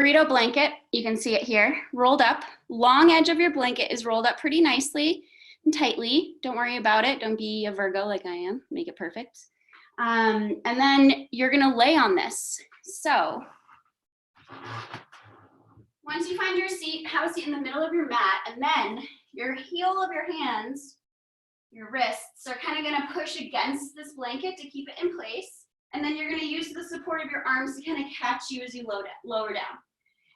burrito blanket, you can see it here, rolled up. Long edge of your blanket is rolled up pretty nicely and tightly. Don't worry about it. Don't be a Virgo like I am. Make it perfect. And then you're gonna lay on this. So once you find your seat, have a seat in the middle of your mat, and then your heel of your hands, your wrists are kind of gonna push against this blanket to keep it in place. And then you're gonna use the support of your arms to kind of catch you as you lower down.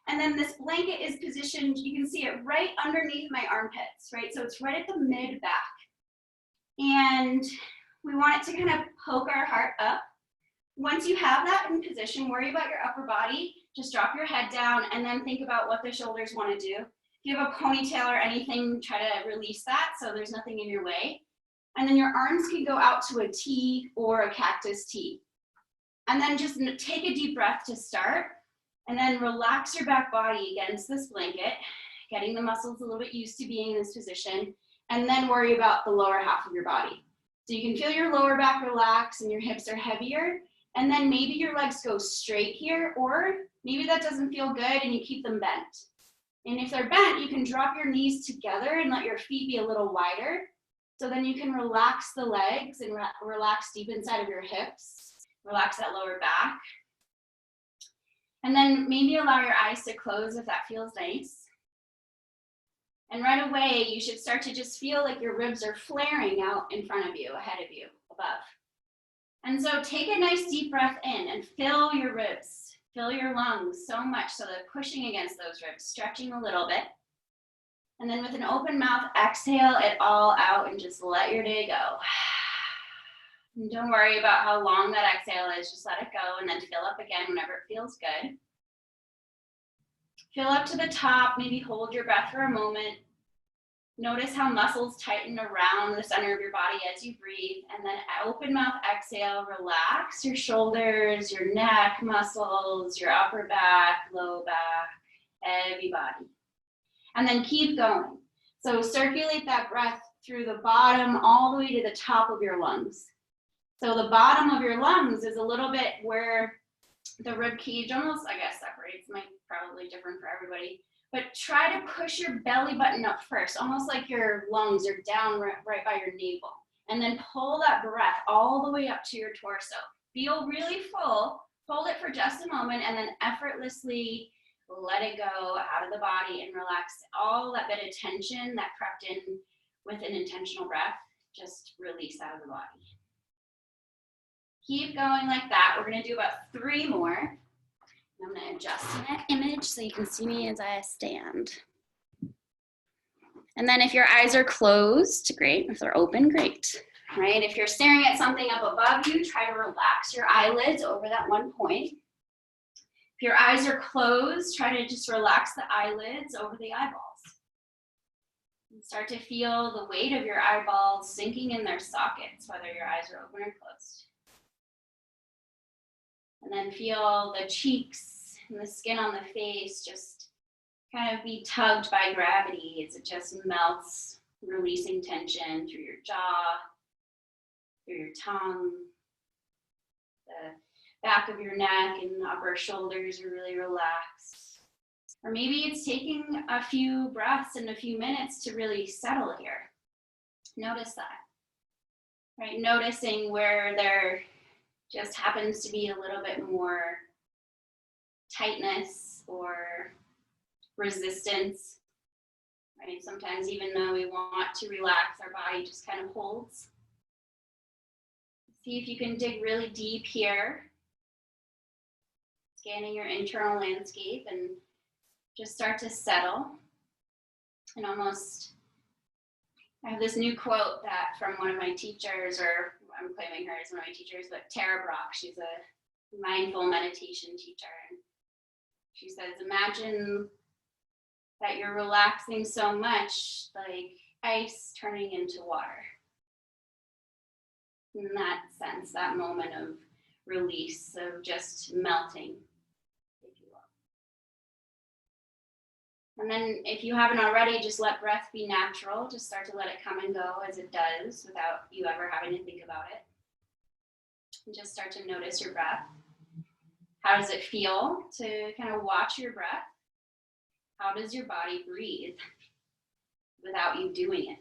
And then this blanket is positioned, you can see it right underneath my armpits, right? So it's right at the mid back. And we want it to kind of poke our heart up. Once you have that in position, worry about your upper body, just drop your head down and then think about what the shoulders wanna do. If you have a ponytail or anything, try to release that so there's nothing in your way. And then your arms can go out to a T or a cactus T. And then just take a deep breath to start. And then relax your back body against this blanket, getting the muscles a little bit used to being in this position, and then worry about the lower half of your body. So you can feel your lower back relax and your hips are heavier, and then maybe your legs go straight here, or maybe that doesn't feel good and you keep them bent. And if they're bent, you can drop your knees together and let your feet be a little wider, so then you can relax the legs and relax deep inside of your hips, relax that lower back. And then maybe allow your eyes to close if that feels nice. And right away, you should start to just feel like your ribs are flaring out in front of you, ahead of you, above. And so take a nice deep breath in and fill your ribs, fill your lungs so much so they're pushing against those ribs, stretching a little bit. And then with an open mouth, exhale it all out and just let your day go. And don't worry about how long that exhale is, just let it go and then fill up again whenever it feels good. Fill up to the top, maybe hold your breath for a moment. Notice how muscles tighten around the center of your body as you breathe, and then open mouth exhale, relax your shoulders, your neck muscles, your upper back, low back, heavy body. And then keep going. So circulate that breath through the bottom all the way to the top of your lungs. So the bottom of your lungs is a little bit where the rib cage almost, I guess, separates. Might probably different for everybody. But try to push your belly button up first, almost like your lungs are down right by your navel. And then pull that breath all the way up to your torso. Feel really full. Hold it for just a moment and then effortlessly let it go out of the body and relax all that bit of tension that crept in with an intentional breath. Just release out of the body. Keep going like that. We're gonna do about 3 more. I'm gonna adjust my image so you can see me as I stand. And then if your eyes are closed, great. If they're open, great. Right? If you're staring at something up above you, try to relax your eyelids over that one point. If your eyes are closed, try to just relax the eyelids over the eyeballs. And start to feel the weight of your eyeballs sinking in their sockets, whether your eyes are open or closed. And then feel the cheeks and the skin on the face just kind of be tugged by gravity as it just melts, releasing tension through your jaw, through your tongue, the back of your neck and the upper shoulders are really relaxed. Or maybe it's taking a few breaths and a few minutes to really settle here. Notice that, right? Noticing where there just happens to be a little bit more tightness or resistance, right? Sometimes even though we want to relax, our body just kind of holds. See if you can dig really deep here, scanning your internal landscape and just start to settle. And almost, I have this new quote that from one of my teachers, or I'm claiming her as one of my teachers, but Tara Brach, she's a mindful meditation teacher. And she says, imagine that you're relaxing so much like ice turning into water. In that sense, that moment of release, of just melting, if you will. And then if you haven't already, just let breath be natural. Just start to let it come and go as it does without you ever having to think about it. And just start to notice your breath. How does it feel to kind of watch your breath? How does your body breathe without you doing it?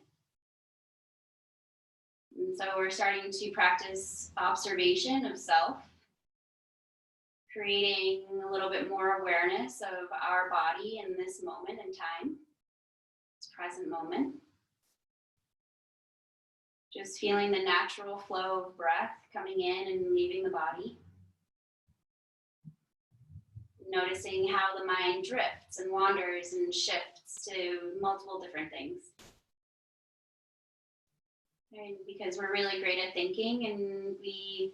And so we're starting to practice observation of self, creating a little bit more awareness of our body in this moment in time, this present moment. Just feeling the natural flow of breath coming in and leaving the body. Noticing how the mind drifts and wanders and shifts to multiple different things. And because we're really great at thinking, and we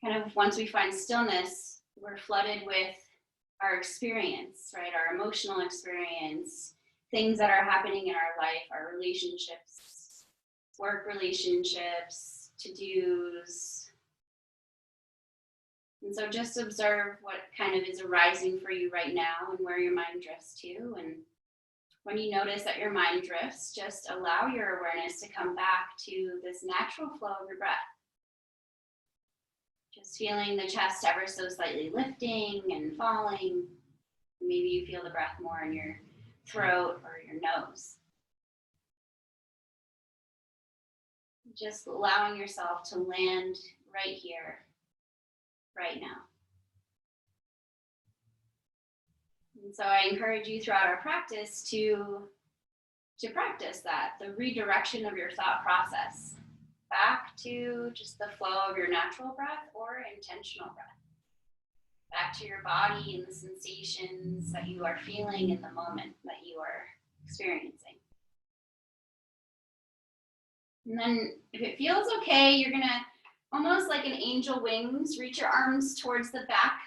kind of, once we find stillness, we're flooded with our experience, right? Our emotional experience, things that are happening in our life, our relationships, work relationships, to-dos. And so just observe what kind of is arising for you right now and where your mind drifts to. And when you notice that your mind drifts, just allow your awareness to come back to this natural flow of your breath. Just feeling the chest ever so slightly lifting and falling. Maybe you feel the breath more in your throat or your nose. Just allowing yourself to land right here, right now. And so I encourage you throughout our practice to practice that, the redirection of your thought process back to just the flow of your natural breath or intentional breath. Back to your body and the sensations that you are feeling in the moment that you are experiencing. And then if it feels okay, you're gonna, almost like an angel wings, reach your arms towards the back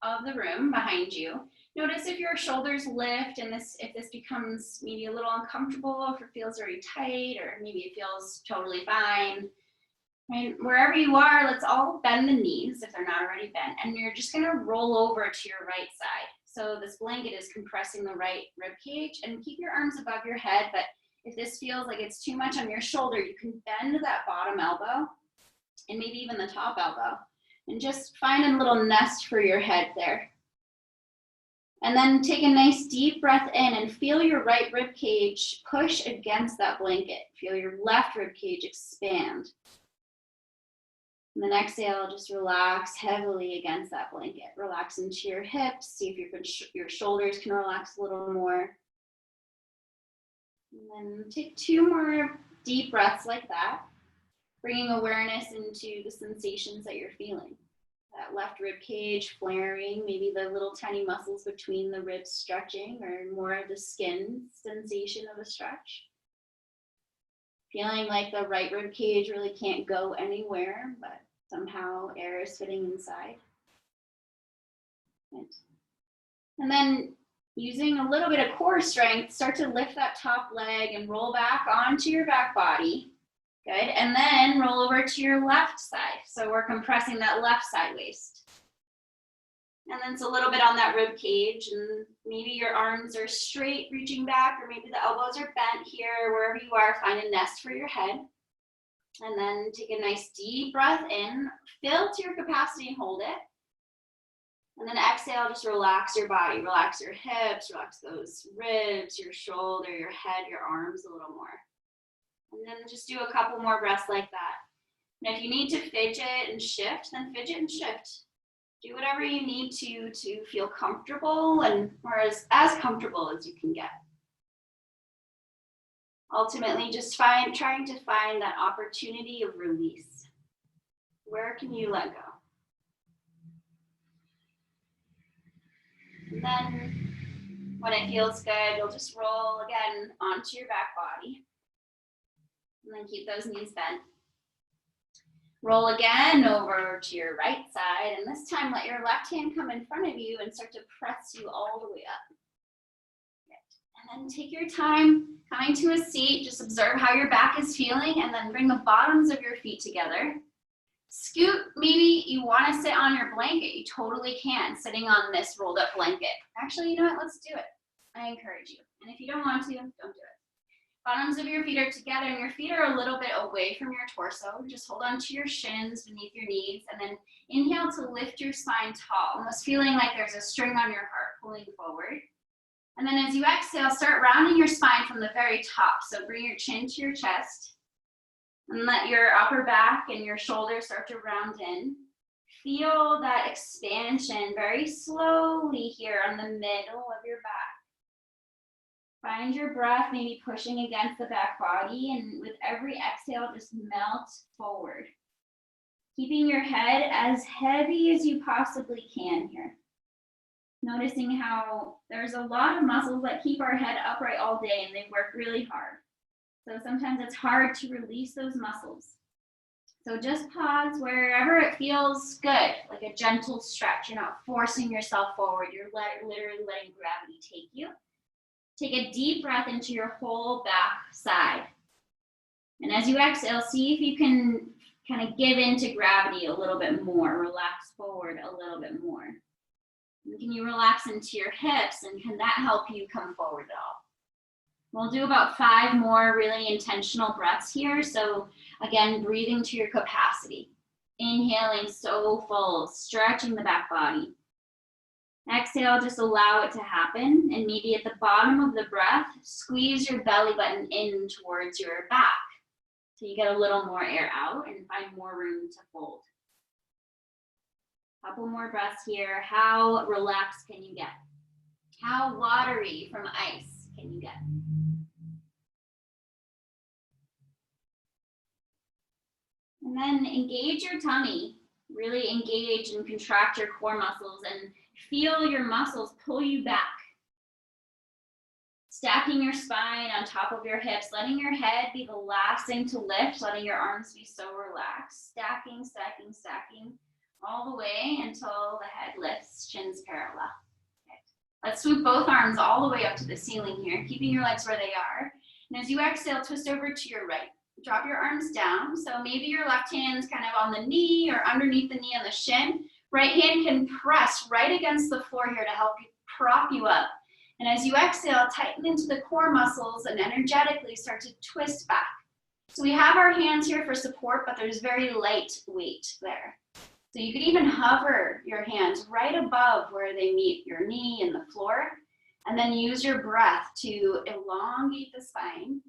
of the room behind you. Notice if your shoulders lift and if this becomes maybe a little uncomfortable, if it feels very tight, or maybe it feels totally fine. Right? Wherever you are, let's all bend the knees if they're not already bent, and you're just gonna roll over to your right side. So this blanket is compressing the right rib cage, and keep your arms above your head, but if this feels like it's too much on your shoulder, you can bend that bottom elbow and maybe even the top elbow, and just find a little nest for your head there. And then take a nice deep breath in and feel your right rib cage push against that blanket. Feel your left rib cage expand. And then exhale, just relax heavily against that blanket. Relax into your hips. See if your shoulders can relax a little more. And then take 2 more deep breaths like that, bringing awareness into the sensations that you're feeling. That left rib cage flaring, maybe the little tiny muscles between the ribs stretching, or more of the skin sensation of a stretch. Feeling like the right rib cage really can't go anywhere, but somehow air is fitting inside. Good. And then using a little bit of core strength, start to lift that top leg and roll back onto your back body. Good, and then roll over to your left side. So we're compressing that left side waist. And then it's a little bit on that rib cage, and maybe your arms are straight reaching back, or maybe the elbows are bent here. Wherever you are, find a nest for your head. And then take a nice deep breath in, fill to your capacity and hold it. And then exhale, just relax your body, relax your hips, relax those ribs, your shoulder, your head, your arms a little more. And then just do a couple more breaths like that. And if you need to fidget and shift, then fidget and shift. Do whatever you need to feel comfortable, and or as comfortable as you can get. Ultimately, just trying to find that opportunity of release. Where can you let go? And then when it feels good, you'll just roll again onto your back body. And then keep those knees bent. Roll again over to your right side, and this time let your left hand come in front of you and start to press you all the way up. Good. And then take your time coming to a seat. Just observe how your back is feeling, and then bring the bottoms of your feet together. Scoot, maybe you want to sit on your blanket. You totally can, sitting on this rolled up blanket. Actually, you know what? Let's do it. I encourage you. And if you don't want to, don't do it. Bottoms of your feet are together and your feet are a little bit away from your torso. Just hold on to your shins beneath your knees and then inhale to lift your spine tall, almost feeling like there's a string on your heart pulling forward. And then as you exhale, start rounding your spine from the very top. So bring your chin to your chest and let your upper back and your shoulders start to round in. Feel that expansion very slowly here on the middle of your back. Find your breath maybe pushing against the back body, and with every exhale, just melt forward. Keeping your head as heavy as you possibly can here. Noticing how there's a lot of muscles that keep our head upright all day and they work really hard. So sometimes it's hard to release those muscles. So just pause wherever it feels good, like a gentle stretch. You're not forcing yourself forward. You're literally letting gravity take you. Take a deep breath into your whole back side. And as you exhale, see if you can kind of give into gravity a little bit more. Relax forward a little bit more. And can you relax into your hips, and can that help you come forward at all? We'll do about 5 more really intentional breaths here. So again, breathing to your capacity. Inhaling so full, stretching the back body. Exhale, just allow it to happen. And maybe at the bottom of the breath, squeeze your belly button in towards your back. So you get a little more air out and find more room to fold. Couple more breaths here. How relaxed can you get? How watery from ice can you get? And then engage your tummy. Really engage and contract your core muscles and feel your muscles pull you back. Stacking your spine on top of your hips, letting your head be the last thing to lift, letting your arms be so relaxed. Stacking, stacking, stacking, all the way until the head lifts, chins parallel. Okay. Let's swoop both arms all the way up to the ceiling here, keeping your legs where they are. And as you exhale, twist over to your right. Drop your arms down. So maybe your left hand's kind of on the knee or underneath the knee on the shin. Right hand can press right against the floor here to help you prop you up. And as you exhale, tighten into the core muscles and energetically start to twist back. So we have our hands here for support, but there's very light weight there. So you could even hover your hands right above where they meet your knee and the floor, and then use your breath to elongate the spine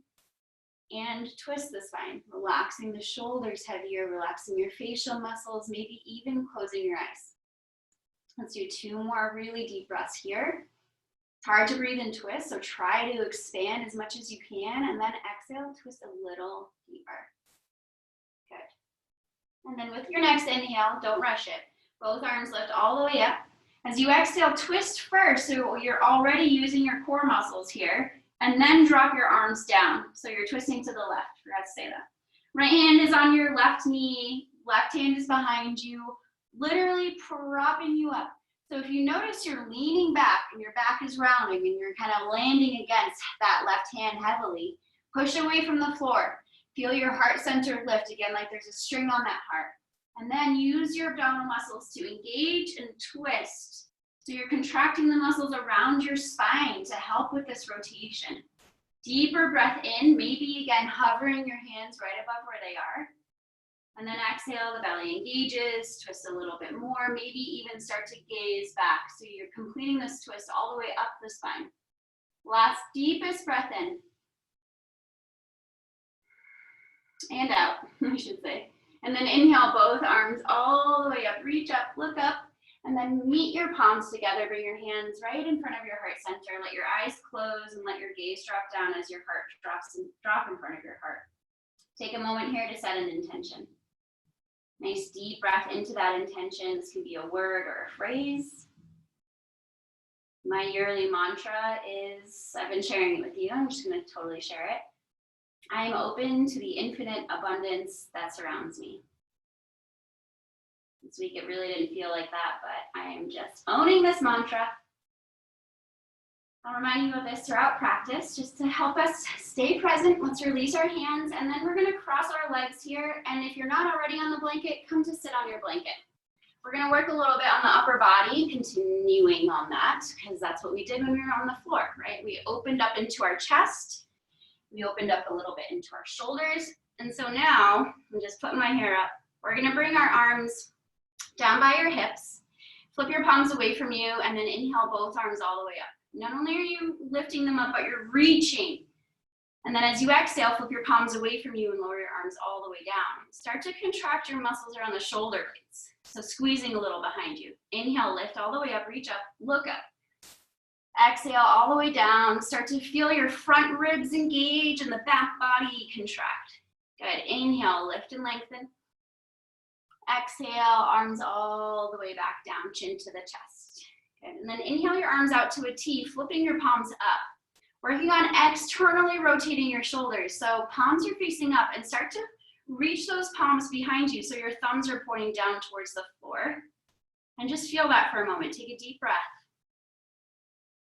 and twist the spine, relaxing the shoulders heavier, relaxing your facial muscles, maybe even closing your eyes. Let's do 2 more really deep breaths here. It's hard to breathe and twist, so try to expand as much as you can, and then exhale, twist a little deeper. Good. And then with your next inhale, don't rush it. Both arms lift all the way up. As you exhale, twist first, so you're already using your core muscles here, and then drop your arms down. So you're twisting to the left, forgot to say that. Right hand is on your left knee, left hand is behind you, literally propping you up. So if you notice you're leaning back and your back is rounding and you're kind of landing against that left hand heavily, push away from the floor. Feel your heart center lift again, like there's a string on that heart. And then use your abdominal muscles to engage and twist. So you're contracting the muscles around your spine to help with this rotation. Deeper breath in, maybe again hovering your hands right above where they are. And then exhale, the belly engages, twist a little bit more, maybe even start to gaze back. So you're completing this twist all the way up the spine. Last deepest breath in. And out, I should say. And then inhale, both arms all the way up, reach up, look up, and then meet your palms together. Bring your hands right in front of your heart center. Let your eyes close and let your gaze drop down as your heart drop in front of your heart. Take a moment here to set an intention. Nice deep breath into that intention. This can be a word or a phrase. My yearly mantra is, I've been sharing it with you. I'm just going to totally share it. I am open to the infinite abundance that surrounds me. This week it really didn't feel like that, but I am just owning this mantra. I'll remind you of this throughout practice, just to help us stay present. Let's release our hands, and then we're gonna cross our legs here. And if you're not already on the blanket, come to sit on your blanket. We're gonna work a little bit on the upper body, continuing on that, because that's what we did when we were on the floor, right? We opened up into our chest. We opened up a little bit into our shoulders. And so now, I'm just putting my hair up. We're gonna bring our arms down by your hips, flip your palms away from you, and then inhale both arms all the way up. Not only are you lifting them up, but you're reaching. And then as you exhale, flip your palms away from you and lower your arms all the way down. Start to contract your muscles around the shoulder blades. So squeezing a little behind you. Inhale, lift all the way up, reach up, look up. Exhale all the way down. Start to feel your front ribs engage and the back body contract. Good. Inhale, lift and lengthen. Exhale, arms all the way back down, chin to the chest. Good. And then inhale your arms out to a T, flipping your palms up. Working on externally rotating your shoulders. So palms are facing up and start to reach those palms behind you so your thumbs are pointing down towards the floor. And just feel that for a moment. Take a deep breath.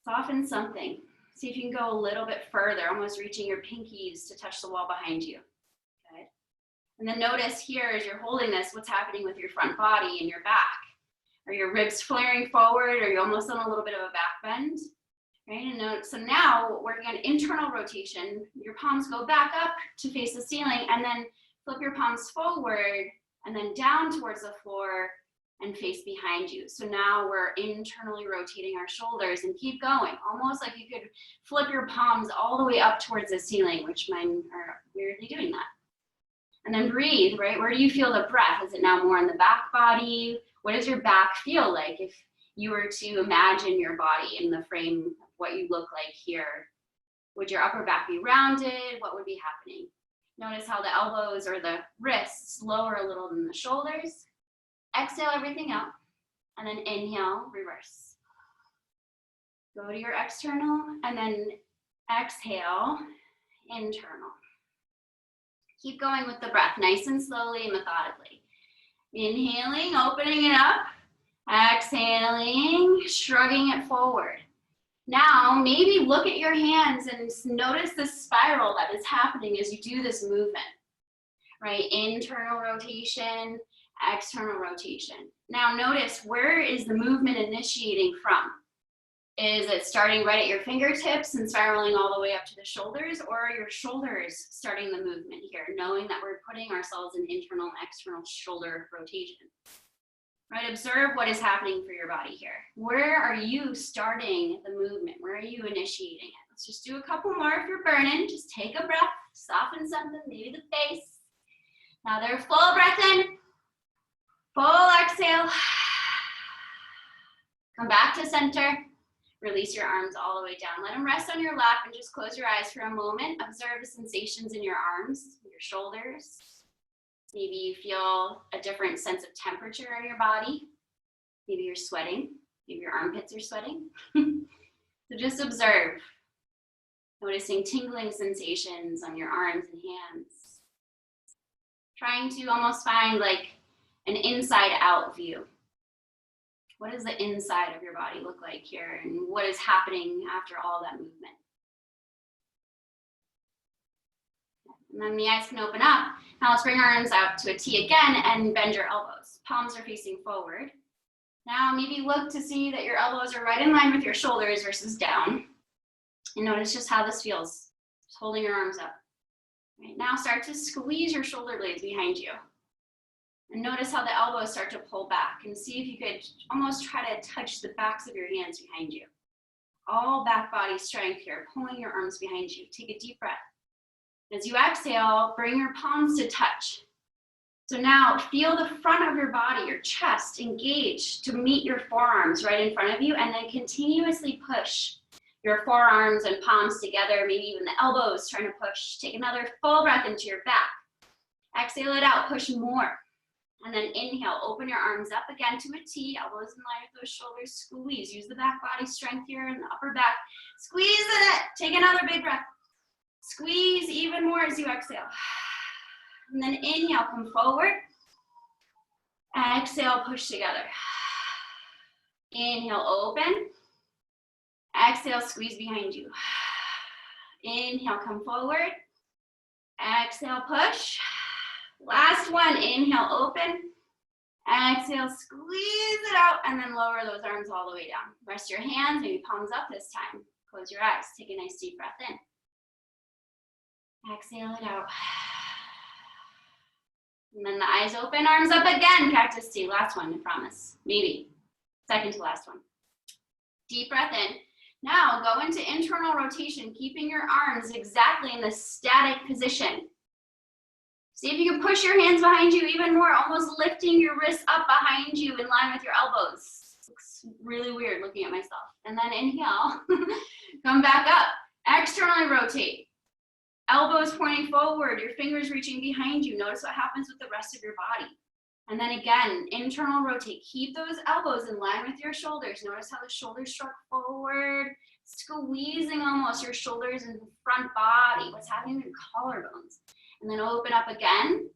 Soften something. See if you can go a little bit further, almost reaching your pinkies to touch the wall behind you. Good. And then notice here as you're holding this, what's happening with your front body and your back. Are your ribs flaring forward? Are you almost on a little bit of a back bend? Right, and so now working on internal rotation, your palms go back up to face the ceiling and then flip your palms forward and then down towards the floor and face behind you. So now we're internally rotating our shoulders and keep going. Almost like you could flip your palms all the way up towards the ceiling, which mine are weirdly doing that. And then breathe, right? Where do you feel the breath? Is it now more in the back body? What does your back feel like if you were to imagine your body in the frame of what you look like here? Would your upper back be rounded? What would be happening? Notice how the elbows or the wrists lower a little than the shoulders. Exhale everything out, and then inhale, reverse. Go to your external, and then exhale, internal. Keep going with the breath, nice and slowly and methodically. Inhaling, opening it up. Exhaling, shrugging it forward. Now, maybe look at your hands and notice the spiral that is happening as you do this movement, right? Internal rotation, external rotation. Now notice, where is the movement initiating from? Is it starting right at your fingertips and spiraling all the way up to the shoulders, or are your shoulders starting the movement here, knowing that we're putting ourselves in internal and external shoulder rotation? Right, observe what is happening for your body here. Where are you starting the movement? Where are you initiating it? Let's just do a couple more if you're burning. Just take a breath, soften something, maybe the face. Now they're full breath in, full exhale. Come back to center. Release your arms all the way down. Let them rest on your lap and just close your eyes for a moment. Observe the sensations in your arms, your shoulders. Maybe you feel a different sense of temperature in your body. Maybe you're sweating. Maybe your armpits are sweating. So just observe. Noticing tingling sensations on your arms and hands. Trying to almost find like an inside out view. What does the inside of your body look like here? And what is happening after all that movement? And then the eyes can open up. Now let's bring our arms out to a T again and bend your elbows. Palms are facing forward. Now maybe look to see that your elbows are right in line with your shoulders versus down. And notice just how this feels, just holding your arms up. Right, now start to squeeze your shoulder blades behind you. And notice how the elbows start to pull back, and see if you could almost try to touch the backs of your hands behind you. All back body strength here, pulling your arms behind you. Take a deep breath. As you exhale, bring your palms to touch. So now feel the front of your body, your chest engage to meet your forearms right in front of you, and then continuously push your forearms and palms together, maybe even the elbows trying to push. Take another full breath into your back. Exhale it out, push more. And then inhale, open your arms up again to a T, elbows in line with those shoulders, squeeze. Use the back body strength here in the upper back. Squeeze it, take another big breath. Squeeze even more as you exhale. And then inhale, come forward. Exhale, push together. Inhale, open. Exhale, squeeze behind you. Inhale, come forward. Exhale, push. Last one, inhale, open. Exhale, squeeze it out, and then lower those arms all the way down. Rest your hands, maybe palms up this time. Close your eyes, take a nice deep breath in. Exhale it out. And then the eyes open, arms up again. Cactus C, last one, I promise. Maybe, second to last one. Deep breath in. Now go into internal rotation, keeping your arms exactly in the static position. See if you can push your hands behind you even more, almost lifting your wrists up behind you in line with your elbows. Looks really weird looking at myself. And then inhale, come back up. Externally rotate. Elbows pointing forward, your fingers reaching behind you. Notice what happens with the rest of your body. And then again, internal rotate. Keep those elbows in line with your shoulders. Notice how the shoulders shrug forward, squeezing almost your shoulders into the front body. What's happening in your collarbones? And then open up again,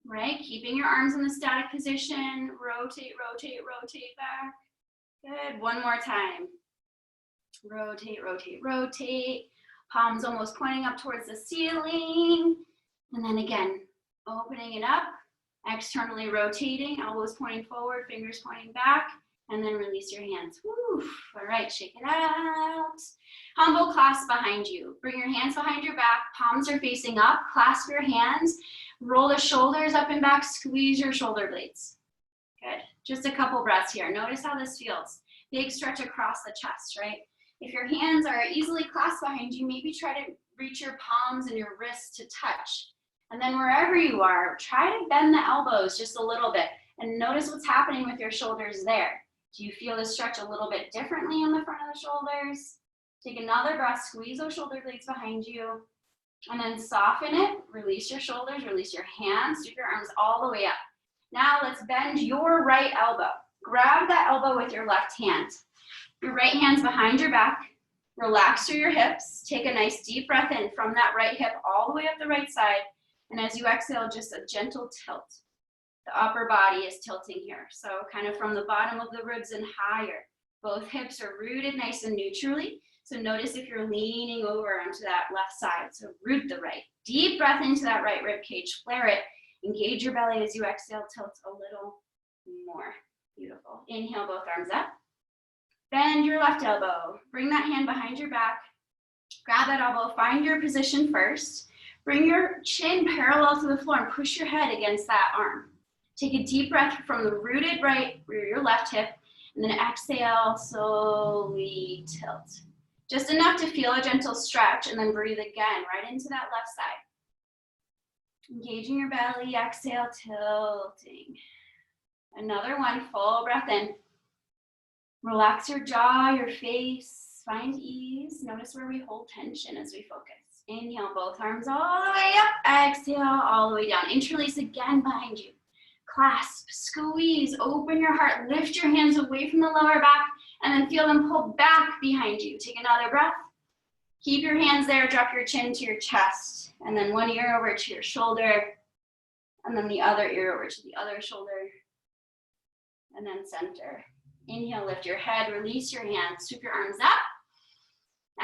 right? Keeping your arms in the static position. Rotate, rotate, rotate back. Good, one more time. Rotate, rotate, rotate. Palms almost pointing up towards the ceiling. And then again, opening it up, externally rotating, elbows pointing forward, fingers pointing back, and then release your hands. Woo. All right, shake it out. Humble clasp behind you. Bring your hands behind your back, palms are facing up, clasp your hands, roll the shoulders up and back, squeeze your shoulder blades. Good, just a couple breaths here. Notice how this feels. Big stretch across the chest, right? If your hands are easily clasped behind you, maybe try to reach your palms and your wrists to touch. And then wherever you are, try to bend the elbows just a little bit and notice what's happening with your shoulders there. Do you feel the stretch a little bit differently on the front of the shoulders? Take another breath, squeeze those shoulder blades behind you, and then soften it. Release your shoulders, release your hands, sweep your arms all the way up. Now let's bend your right elbow. Grab that elbow with your left hand. Your right hand's behind your back. Relax through your hips. Take a nice deep breath in from that right hip all the way up the right side. And as you exhale, just a gentle tilt. The upper body is tilting here. So kind of from the bottom of the ribs and higher. Both hips are rooted nice and neutrally. So notice if you're leaning over onto that left side. So root the right. Deep breath into that right rib cage. Flare it. Engage your belly as you exhale. Tilt a little more. Beautiful. Inhale, both arms up. Bend your left elbow. Bring that hand behind your back. Grab that elbow. Find your position first. Bring your chin parallel to the floor and push your head against that arm. Take a deep breath from the rooted right, your left hip, and then exhale, slowly tilt. Just enough to feel a gentle stretch, and then breathe again right into that left side. Engaging your belly, exhale, tilting. Another one, full breath in. Relax your jaw, your face, find ease. Notice where we hold tension as we focus. Inhale, both arms all the way up. Exhale, all the way down. Interlace again behind you. Clasp, squeeze, open your heart. Lift your hands away from the lower back and then feel them pull back behind you. Take another breath. Keep your hands there. Drop your chin to your chest. And then one ear over to your shoulder. And then the other ear over to the other shoulder. And then center. Inhale, lift your head. Release your hands. Sweep your arms up.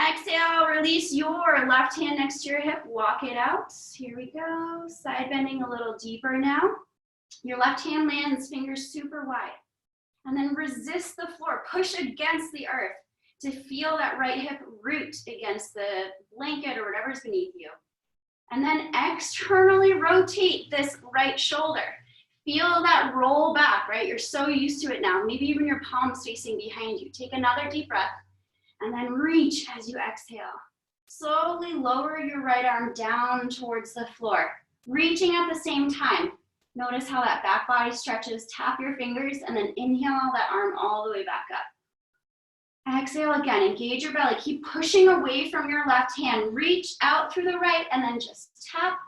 Exhale, release your left hand next to your hip. Walk it out. Here we go. Side bending a little deeper now. Your left hand lands, fingers super wide. And then resist the floor. Push against the earth to feel that right hip root against the blanket or whatever's beneath you. And then externally rotate this right shoulder. Feel that roll back, right? You're so used to it now. Maybe even your palms facing behind you. Take another deep breath. And then reach as you exhale. Slowly lower your right arm down towards the floor, reaching at the same time. Notice how that back body stretches. Tap your fingers and then inhale that arm all the way back up. Exhale again, engage your belly. Keep pushing away from your left hand. Reach out through the right and then just tap.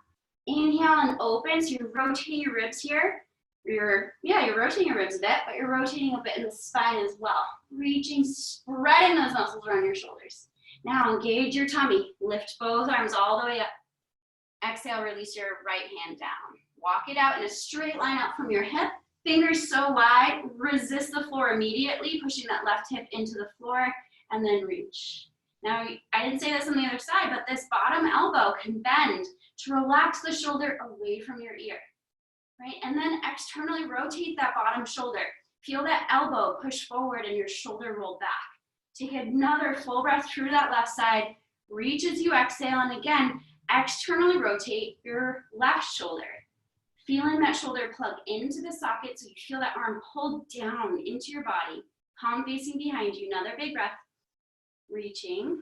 Inhale and open. So you're rotating your ribs here. You're rotating your ribs a bit, but you're rotating a bit in the spine as well. Reaching, spreading those muscles around your shoulders. Now engage your tummy. Lift both arms all the way up. Exhale, release your right hand down. Walk it out in a straight line up from your hip. Fingers so wide, resist the floor immediately, pushing that left hip into the floor, and then reach. Now, I didn't say this on the other side, but this bottom elbow can bend to relax the shoulder away from your ear. Right? And then externally rotate that bottom shoulder. Feel that elbow push forward and your shoulder roll back. Take another full breath through that left side. Reach as you exhale. And again, externally rotate your left shoulder. Feeling that shoulder plug into the socket so you feel that arm pulled down into your body. Palm facing behind you. Another big breath. Reaching.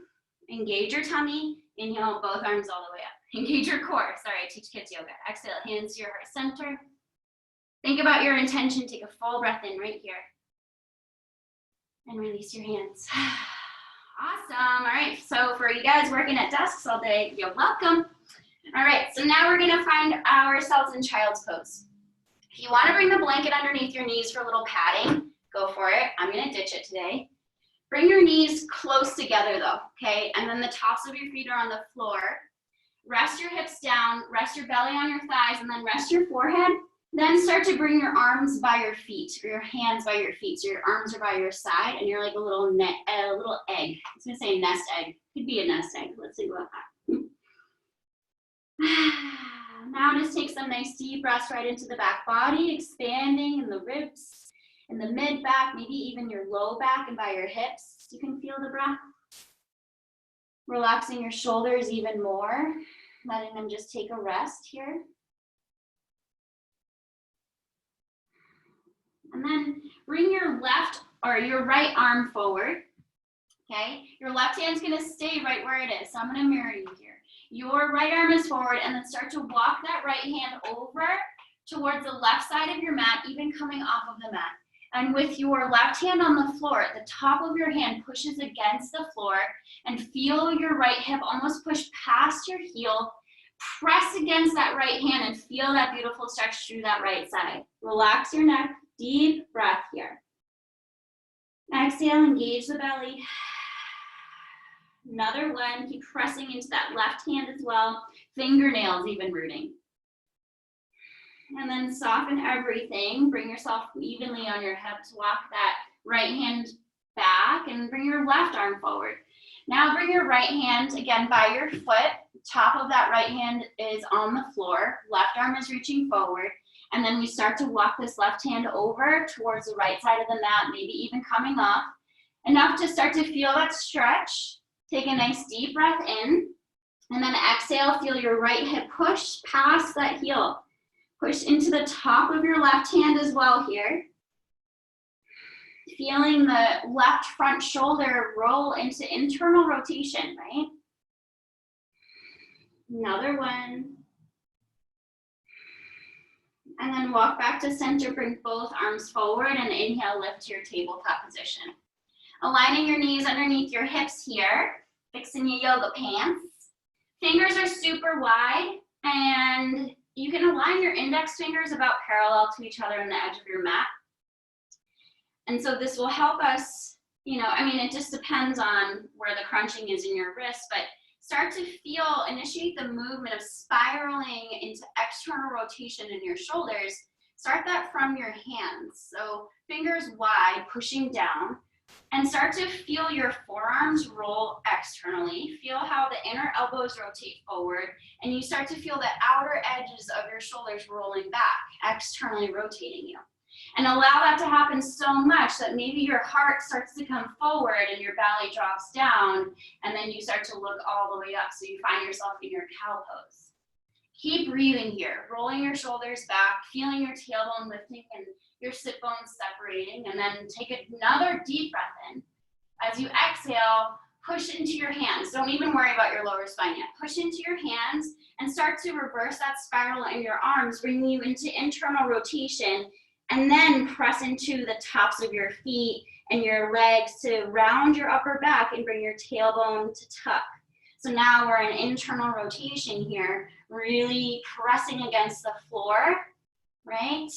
Engage your tummy. Inhale, both arms all the way up. Engage your core. Sorry, I teach kids yoga. Exhale, hands to your heart center. Think about your intention. Take a full breath in right here. And release your hands. Awesome. All right, so for you guys working at desks all day, you're welcome. All right, so now we're gonna find ourselves in child's pose. If you wanna bring the blanket underneath your knees for a little padding, go for it. I'm gonna ditch it today. Bring your knees close together though, okay? And then the tops of your feet are on the floor. Rest your hips down, rest your belly on your thighs, and then rest your forehead. Then start to bring your arms by your feet, or your hands by your feet. So your arms are by your side, and you're like a little egg. I was gonna say nest egg. Could be a nest egg. Let's see what happens. Now just take some nice deep breaths right into the back body, expanding in the ribs, in the mid back, maybe even your low back and by your hips. You can feel the breath. Relaxing your shoulders even more, letting them just take a rest here. And then bring your left or your right arm forward, okay? Your left hand's gonna stay right where it is. So I'm gonna mirror you here. Your right arm is forward, and then start to walk that right hand over towards the left side of your mat, even coming off of the mat. And with your left hand on the floor, the top of your hand pushes against the floor, and feel your right hip almost push past your heel. Press against that right hand and feel that beautiful stretch through that right side. Relax your neck. Deep breath here. Exhale, engage the belly. Another one, keep pressing into that left hand as well. Fingernails even rooting. And then soften everything. Bring yourself evenly on your hips. Walk that right hand back and bring your left arm forward. Now bring your right hand again by your foot. Top of that right hand is on the floor. Left arm is reaching forward. And then we start to walk this left hand over towards the right side of the mat, maybe even coming off. Enough to start to feel that stretch. Take a nice deep breath in. And then exhale, feel your right hip push past that heel. Push into the top of your left hand as well here. Feeling the left front shoulder roll into internal rotation, right? Another one. And then walk back to center, bring both arms forward, and inhale, lift to your tabletop position. Aligning your knees underneath your hips here, fixing your yoga pants. Fingers are super wide, and you can align your index fingers about parallel to each other on the edge of your mat. And so this will help us, it just depends on where the crunching is in your wrist, but start to initiate the movement of spiraling into external rotation in your shoulders. Start that from your hands. So fingers wide, pushing down, and start to feel your forearms roll externally. Feel how the inner elbows rotate forward, and you start to feel the outer edges of your shoulders rolling back, externally rotating you. And allow that to happen so much that maybe your heart starts to come forward and your belly drops down, and then you start to look all the way up so you find yourself in your cow pose. Keep breathing here, rolling your shoulders back, feeling your tailbone lifting and your sit bones separating, and then take another deep breath in. As you exhale, push into your hands. Don't even worry about your lower spine yet. Push into your hands and start to reverse that spiral in your arms, bringing you into internal rotation. And then press into the tops of your feet and your legs to round your upper back and bring your tailbone to tuck. So now we're in internal rotation here, really pressing against the floor, right?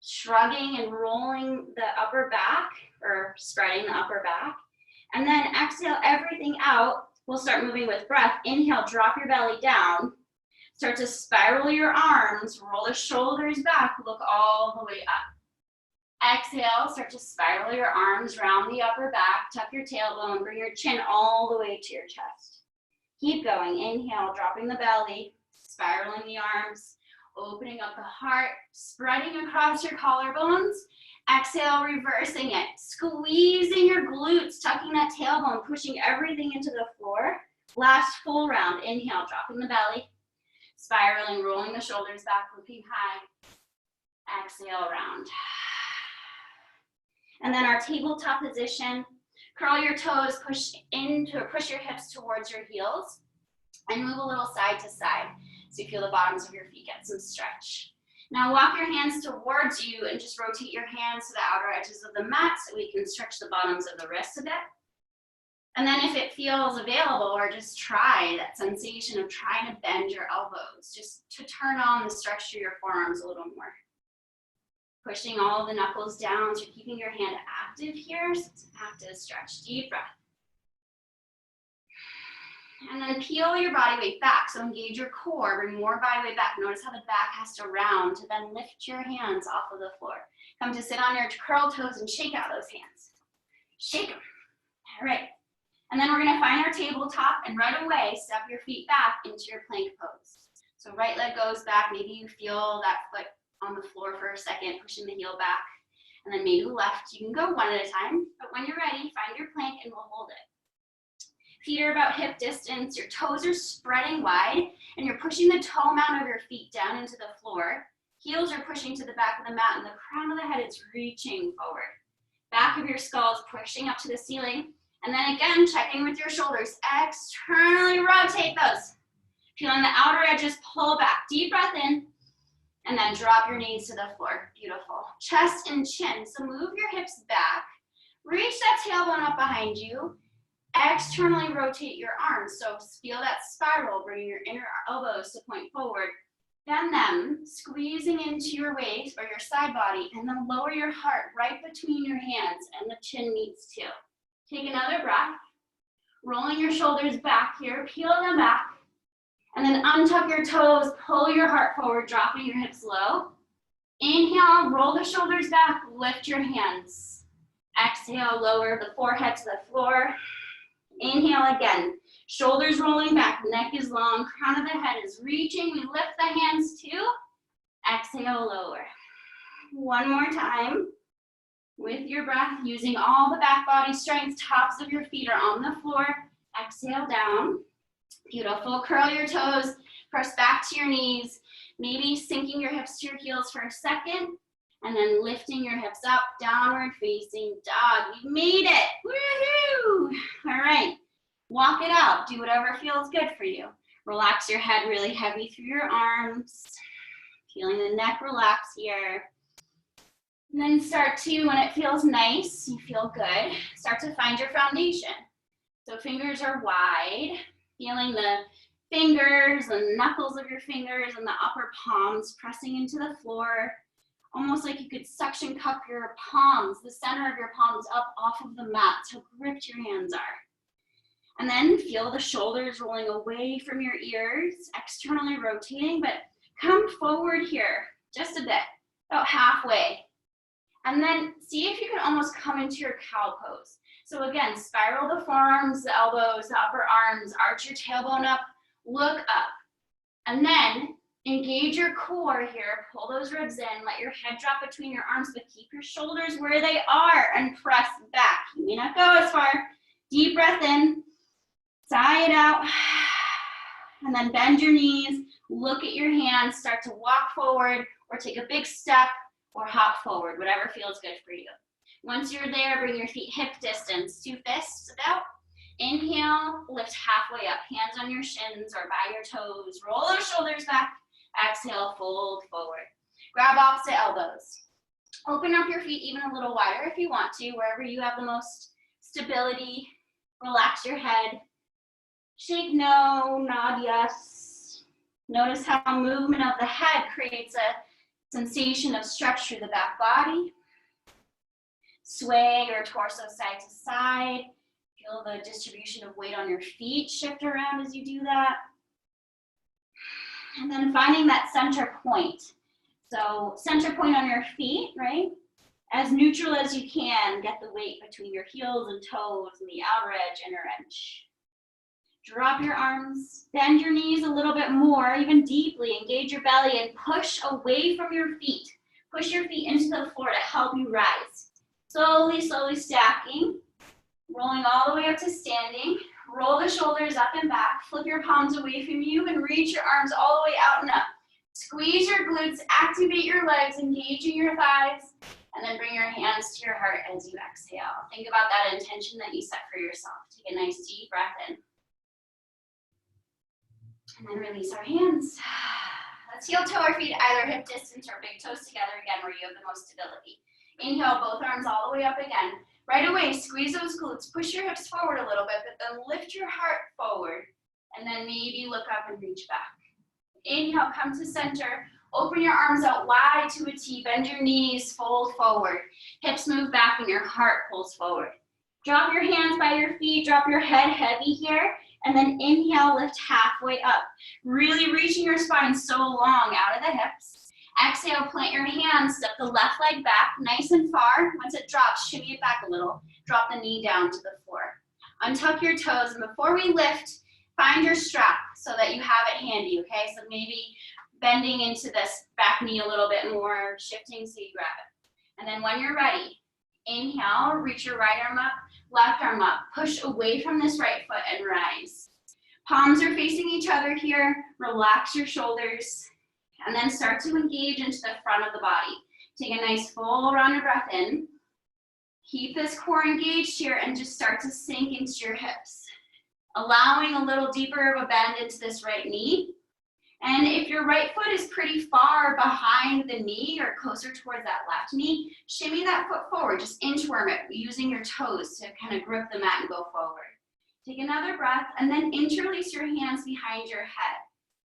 Shrugging and rolling the upper back, or spreading the upper back. And then exhale everything out. We'll start moving with breath. Inhale, drop your belly down. Start to spiral your arms, roll the shoulders back, look all the way up. Exhale, start to spiral your arms, round the upper back, tuck your tailbone, bring your chin all the way to your chest. Keep going. Inhale, dropping the belly, spiraling the arms, opening up the heart, spreading across your collarbones. Exhale, reversing it, squeezing your glutes, tucking that tailbone, pushing everything into the floor. Last full round. Inhale, dropping the belly, spiraling, rolling the shoulders back, looking high. Exhale, round. And then our tabletop position. Curl your toes, push your hips towards your heels, and move a little side to side so you feel the bottoms of your feet get some stretch. Now walk your hands towards you and just rotate your hands to the outer edges of the mat so we can stretch the bottoms of the wrists a bit. And then if it feels available, or just try that sensation of trying to bend your elbows, just to turn on the stretch through your forearms a little more. Pushing all the knuckles down, so you're keeping your hand active here, so it's an active stretch. Deep breath. And then peel your body weight back, so engage your core, bring more body weight back. Notice how the back has to round to then lift your hands off of the floor. Come to sit on your curled toes and shake out those hands. Shake them. All right. And then we're gonna find our tabletop, and right away, step your feet back into your plank pose. So right leg goes back, maybe you feel that foot on the floor for a second, pushing the heel back, and then maybe left. You can go one at a time, but when you're ready, find your plank and we'll hold it. Feet are about hip distance, your toes are spreading wide, and you're pushing the toe mount of your feet down into the floor. Heels are pushing to the back of the mat, and the crown of the head is reaching forward. Back of your skull is pushing up to the ceiling, and then again, checking with your shoulders. Externally rotate those. Feeling the outer edges pull back. Deep breath in, and then drop your knees to the floor. Beautiful. Chest and chin. So move your hips back. Reach that tailbone up behind you. Externally rotate your arms. So feel that spiral, bringing your inner elbows to point forward. Bend them, squeezing into your waist or your side body, and then lower your heart right between your hands, and the chin meets too. Take another breath. Rolling your shoulders back here, peel them back. And then untuck your toes, pull your heart forward, dropping your hips low. Inhale, roll the shoulders back, lift your hands. Exhale, lower the forehead to the floor. Inhale again, shoulders rolling back, neck is long, crown of the head is reaching. We lift the hands too. Exhale, lower. One more time. With your breath, using all the back body strength, tops of your feet are on the floor. Exhale down. Beautiful. Curl your toes, press back to your knees, maybe sinking your hips to your heels for a second, and then lifting your hips up, downward facing dog. You've made it. Woohoo! All right. Walk it out. Do whatever feels good for you. Relax your head really heavy through your arms. Feeling the neck relax here. And then start to, when it feels nice, you feel good, start to find your foundation. So fingers are wide, feeling the fingers and knuckles of your fingers and the upper palms pressing into the floor, almost like you could suction cup your palms, the center of your palms up off of the mat, so gripped your hands are. And then feel the shoulders rolling away from your ears, externally rotating, but come forward here just a bit, about halfway. And then see if you can almost come into your cow pose. So again, spiral the forearms, the elbows, the upper arms, arch your tailbone up, look up. And then engage your core here, pull those ribs in, let your head drop between your arms, but keep your shoulders where they are and press back. You may not go as far. Deep breath in, sigh it out, and then bend your knees, look at your hands, start to walk forward or take a big step, or hop forward, whatever feels good for you. Once you're there, bring your feet hip distance, 2 fists about. Inhale, lift halfway up, hands on your shins or by your toes. Roll those shoulders back. Exhale, fold forward. Grab opposite elbows. Open up your feet even a little wider if you want to, wherever you have the most stability. Relax your head. Shake no, nod yes. Notice how movement of the head creates a sensation of stretch through the back body. Sway your torso side to side. Feel the distribution of weight on your feet shift around as you do that. And then finding that center point. So center point on your feet, right? As neutral as you can, get the weight between your heels and toes and the outer edge, inner edge. Drop your arms, bend your knees a little bit more, even deeply, engage your belly and push away from your feet. Push your feet into the floor to help you rise. Slowly, slowly stacking, rolling all the way up to standing. Roll the shoulders up and back. Flip your palms away from you and reach your arms all the way out and up. Squeeze your glutes, activate your legs, engaging your thighs, and then bring your hands to your heart as you exhale. Think about that intention that you set for yourself. Take a nice deep breath in. And then release our hands. Let's heel toe our feet either hip distance or big toes together again where you have the most stability. Inhale, both arms all the way up again. Right away, squeeze those glutes. Push your hips forward a little bit, but then lift your heart forward. And then maybe look up and reach back. Inhale, come to center. Open your arms out wide to a T. Bend your knees, fold forward. Hips move back and your heart pulls forward. Drop your hands by your feet. Drop your head heavy here. And then inhale, lift halfway up. Really reaching your spine so long out of the hips. Exhale, plant your hands. Step the left leg back nice and far. Once it drops, shimmy it back a little. Drop the knee down to the floor. Untuck your toes. And before we lift, find your strap so that you have it handy, okay? So maybe bending into this back knee a little bit more, shifting so you grab it. And then when you're ready, inhale, reach your right arm up, left arm up. Push away from this right foot and rise. Palms are facing each other here. Relax your shoulders. And then start to engage into the front of the body. Take a nice full round of breath in. Keep this core engaged here and just start to sink into your hips. Allowing a little deeper of a bend into this right knee. And if your right foot is pretty far behind the knee or closer towards that left knee, shimmy that foot forward, just inchworm it using your toes to kind of grip the mat and go forward. Take another breath and then interlace your hands behind your head.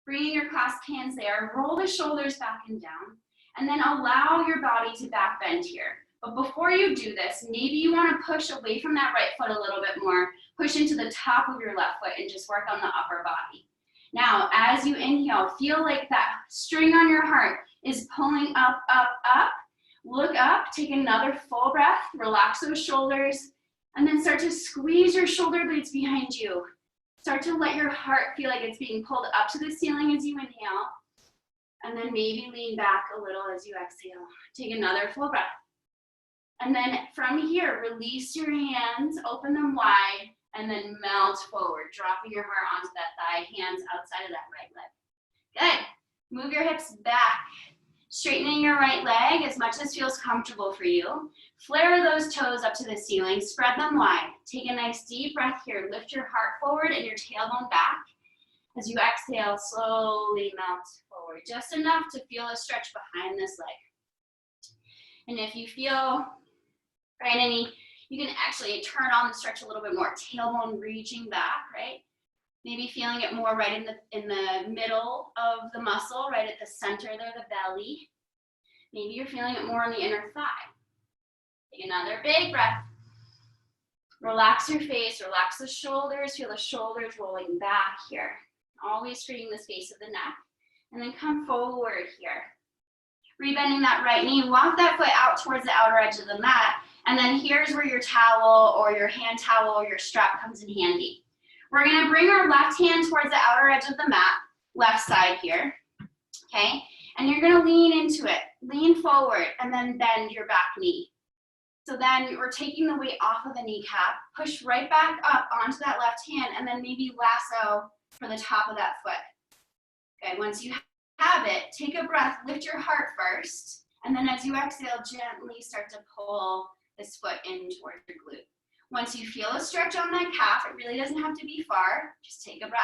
Bringing your clasped hands there, roll the shoulders back and down, and then allow your body to back bend here. But before you do this, maybe you want to push away from that right foot a little bit more, push into the top of your left foot and just work on the upper body. Now, as you inhale, feel like that string on your heart is pulling up, up, up. Look up, take another full breath, relax those shoulders, and then start to squeeze your shoulder blades behind you. Start to let your heart feel like it's being pulled up to the ceiling as you inhale, and then maybe lean back a little as you exhale. Take another full breath. And then from here, release your hands, open them wide, and then melt forward, dropping your heart onto that thigh, hands outside of that right leg. Good. Move your hips back, straightening your right leg as much as feels comfortable for you. Flare those toes up to the ceiling, spread them wide. Take a nice deep breath here. Lift your heart forward and your tailbone back. As you exhale, slowly melt forward, just enough to feel a stretch behind this leg. And if you feel, right, you can actually turn on the stretch a little bit more, tailbone reaching back, right? Maybe feeling it more right in the middle of the muscle, right at the center there, the belly. Maybe you're feeling it more on the inner thigh. Take another big breath. Relax your face, relax the shoulders, feel the shoulders rolling back here. Always straightening the space of the neck. And then come forward here. Rebending that right knee, walk that foot out towards the outer edge of the mat. And then here's where your towel or your hand towel or your strap comes in handy. We're gonna bring our left hand towards the outer edge of the mat, left side here, okay? And you're gonna lean into it, lean forward, and then bend your back knee. So then we're taking the weight off of the kneecap, push right back up onto that left hand, and then maybe lasso for the top of that foot. Okay, once you have it, take a breath, lift your heart first, and then as you exhale, gently start to pull this foot in towards your glute. Once you feel a stretch on that calf, it really doesn't have to be far, just take a breath.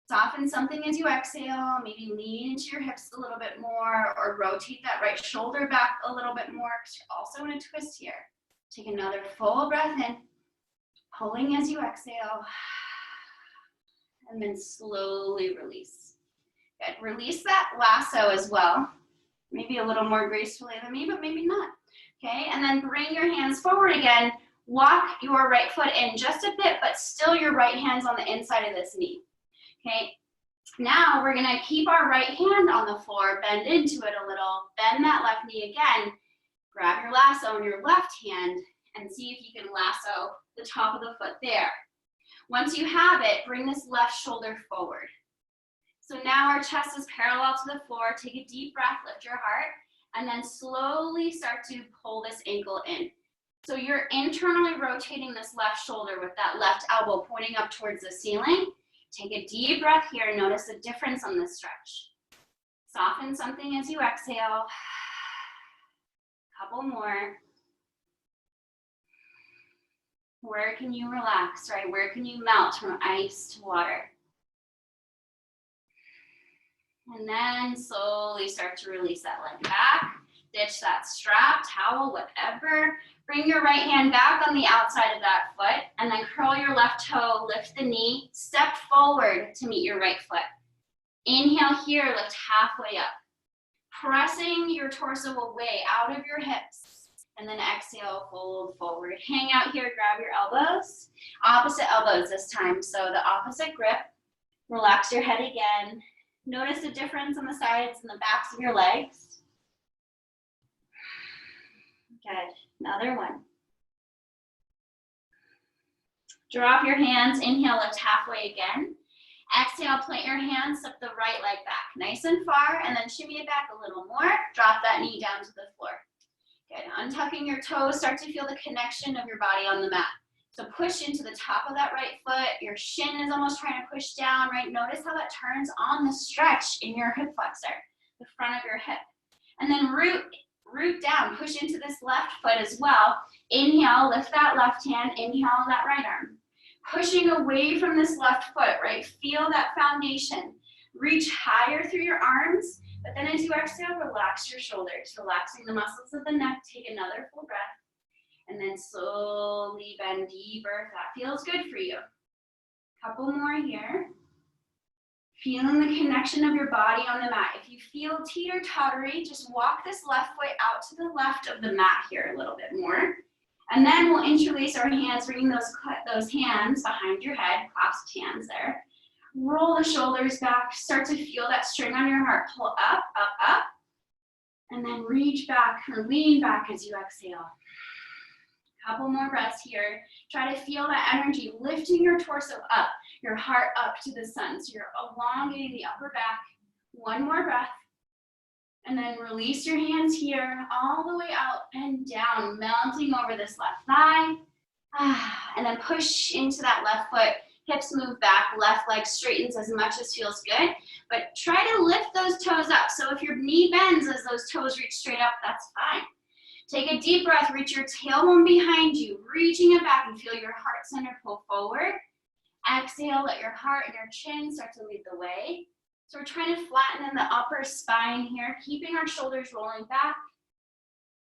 Soften something as you exhale, maybe lean into your hips a little bit more or rotate that right shoulder back a little bit more because you're also in a twist here. Take another full breath in, pulling as you exhale, and then slowly release. Good, release that lasso as well. Maybe a little more gracefully than me, but maybe not. Okay, and then bring your hands forward again. Walk your right foot in just a bit, but still your right hand's on the inside of this knee. Okay, now we're gonna keep our right hand on the floor, bend into it a little, bend that left knee again, grab your lasso in your left hand and see if you can lasso the top of the foot there. Once you have it, bring this left shoulder forward. So now our chest is parallel to the floor. Take a deep breath, lift your heart, and then slowly start to pull this ankle in. So you're internally rotating this left shoulder with that left elbow pointing up towards the ceiling. Take a deep breath here. Notice the difference on this stretch. Soften something as you exhale. Couple more. Where can you relax, right? Where can you melt from ice to water? And then slowly start to release that leg back. Ditch that strap, towel, whatever. Bring your right hand back on the outside of that foot and then curl your left toe, lift the knee, step forward to meet your right foot. Inhale here, lift halfway up. Pressing your torso away out of your hips. And then exhale, fold forward. Hang out here, grab your elbows. Opposite elbows this time, so the opposite grip. Relax your head again. Notice the difference on the sides and the backs of your legs. Good, another one. Drop your hands, inhale, lift halfway again. Exhale, plant your hands, step the right leg back, nice and far, and then shimmy it back a little more. Drop that knee down to the floor. Good, untucking your toes, start to feel the connection of your body on the mat. So push into the top of that right foot. Your shin is almost trying to push down, right? Notice how that turns on the stretch in your hip flexor, the front of your hip. And then root down, push into this left foot as well. Inhale, lift that left hand, inhale that right arm. Pushing away from this left foot, right? Feel that foundation. Reach higher through your arms, but then as you exhale, relax your shoulders, relaxing the muscles of the neck. Take another full breath, and then slowly bend deeper if that feels good for you. Couple more here. Feeling the connection of your body on the mat. If you feel teeter-tottery, just walk this left foot out to the left of the mat here a little bit more. And then we'll interlace our hands, bringing those hands behind your head, clasped hands there. Roll the shoulders back, start to feel that string on your heart. Pull up, up, up. And then reach back or lean back as you exhale. Couple more breaths here. Try to feel that energy, lifting your torso up, your heart up to the sun. So you're elongating the upper back. One more breath. And then release your hands here, all the way out and down, melting over this left thigh. And then push into that left foot. Hips move back, left leg straightens as much as feels good. But try to lift those toes up. So if your knee bends as those toes reach straight up, that's fine. Take a deep breath, reach your tailbone behind you, reaching it back and feel your heart center pull forward. Exhale, let your heart and your chin start to lead the way. So we're trying to flatten in the upper spine here, keeping our shoulders rolling back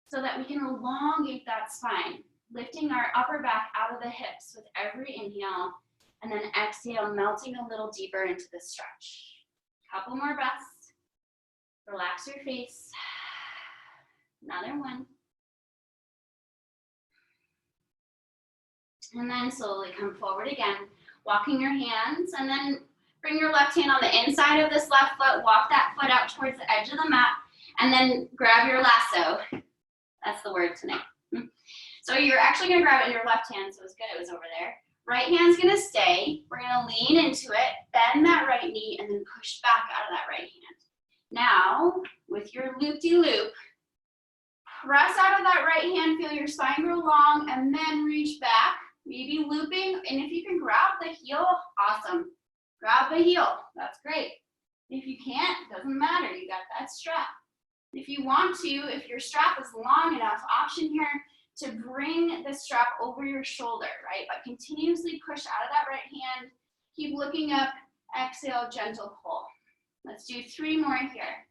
so that we can elongate that spine, lifting our upper back out of the hips with every inhale, and then exhale, melting a little deeper into the stretch. Couple more breaths. Relax your face. Another one. And then slowly come forward again, walking your hands, and then bring your left hand on the inside of this left foot, walk that foot out towards the edge of the mat, and then grab your lasso. That's the word tonight. So you're actually gonna grab it in your left hand, so it's good it was over there. Right hand's gonna stay. We're gonna lean into it, bend that right knee, and then push back out of that right hand. Now, with your loop-de-loop, press out of that right hand, feel your spine grow long, and then reach back, maybe looping, and if you can grab the heel, awesome. Grab the heel, that's great. If you can't, doesn't matter, you got that strap. If you want to, if your strap is long enough, option here to bring the strap over your shoulder, right? But continuously push out of that right hand, keep looking up, exhale, gentle pull. Let's do 3 more here.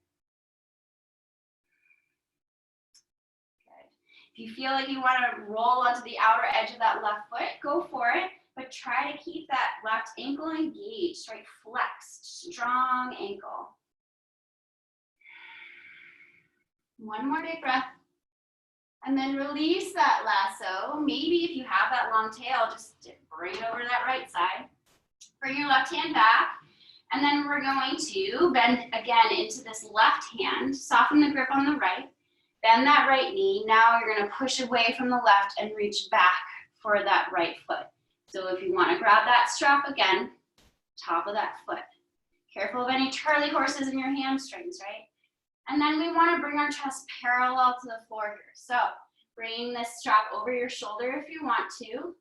Good. If you feel like you want to roll onto the outer edge of that left foot, go for it. But try to keep that left ankle engaged, right? Flexed, strong ankle. One more big breath. And then release that lasso. Maybe if you have that long tail, just bring it over to that right side. Bring your left hand back. And then we're going to bend again into this left hand. Soften the grip on the right. Bend that right knee. Now you're going to push away from the left and reach back for that right foot. So if you want to grab that strap again, top of that foot. Careful of any Charlie horses in your hamstrings, right? And then we want to bring our chest parallel to the floor here. So Bring this strap over your shoulder if you want to,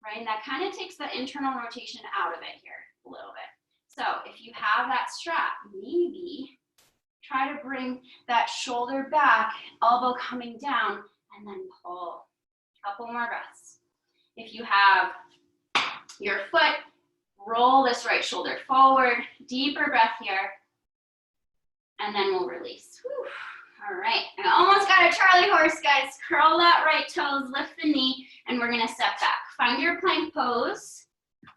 right? And that kind of takes the internal rotation out of it here a little bit. So if you have that strap, maybe try to bring that shoulder back, elbow coming down, and then pull. Couple more breaths. If you have your foot, roll this right shoulder forward, deeper breath here, and then we'll release. Whew. All right, I almost got a Charlie horse, guys. Curl that right toes, lift the knee, and we're gonna step back. Find your plank pose.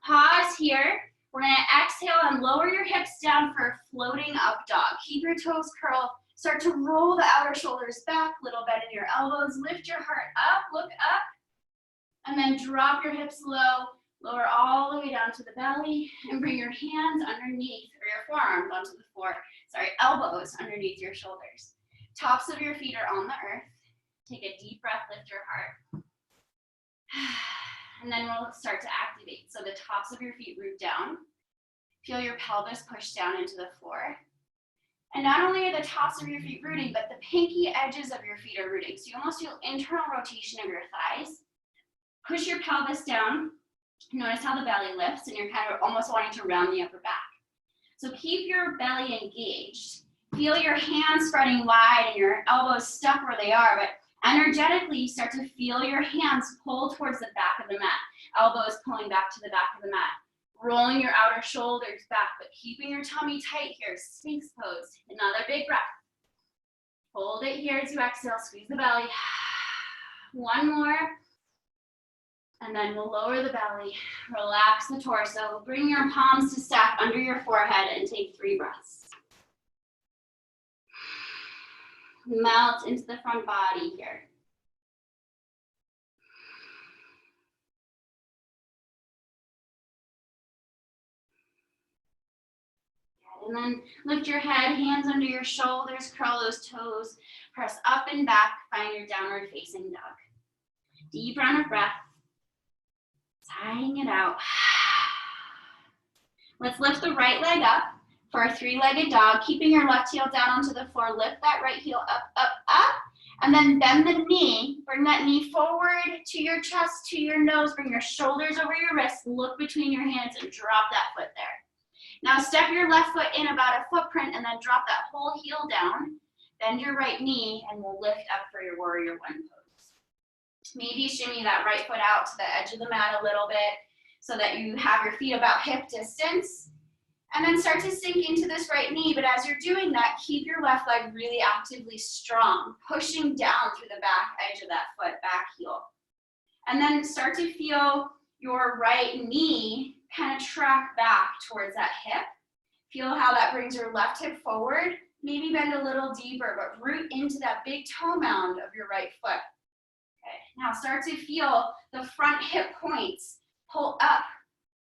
Pause here. We're gonna exhale and lower your hips down for a floating up dog. Keep your toes curled. Start to roll the outer shoulders back, little bend in your elbows. Lift your heart up, look up, and then drop your hips low. Lower all the way down to the belly, and bring your hands underneath, or your forearms onto the floor. Elbows underneath your shoulders. Tops of your feet are on the earth. Take a deep breath, lift your heart. And then we'll start to activate. So the tops of your feet root down. Feel your pelvis push down into the floor. And not only are the tops of your feet rooting, but the pinky edges of your feet are rooting. So you almost feel internal rotation of your thighs. Push your pelvis down. Notice how the belly lifts, and you're kind of almost wanting to round the upper back. So keep your belly engaged. Feel your hands spreading wide and your elbows stuck where they are, but energetically start to feel your hands pull towards the back of the mat. Elbows pulling back to the back of the mat. Rolling your outer shoulders back, but keeping your tummy tight here. Sphinx pose. Another big breath. Hold it here as you exhale. Squeeze the belly. One more. And then we'll lower the belly. Relax the torso. Bring your palms to stack under your forehead and take 3 breaths. Melt into the front body here. And then lift your head, hands under your shoulders, curl those toes, press up and back, find your downward facing dog. Deep round of breath, sighing it out. Let's lift the right leg up for a 3-legged dog, keeping your left heel down onto the floor. Lift that right heel up, up, up, and then bend the knee. Bring that knee forward to your chest, to your nose. Bring your shoulders over your wrists, look between your hands, and drop that foot there. Now step your left foot in about a footprint and then drop that whole heel down. Bend your right knee and we'll lift up for your warrior 1 pose. Maybe shimmy that right foot out to the edge of the mat a little bit so that you have your feet about hip distance. And then start to sink into this right knee, but as you're doing that, keep your left leg really actively strong, pushing down through the back edge of that foot, back heel. And then start to feel your right knee kind of track back towards that hip. Feel how that brings your left hip forward. Maybe bend a little deeper, but root into that big toe mound of your right foot. Okay. Now start to feel the front hip points pull up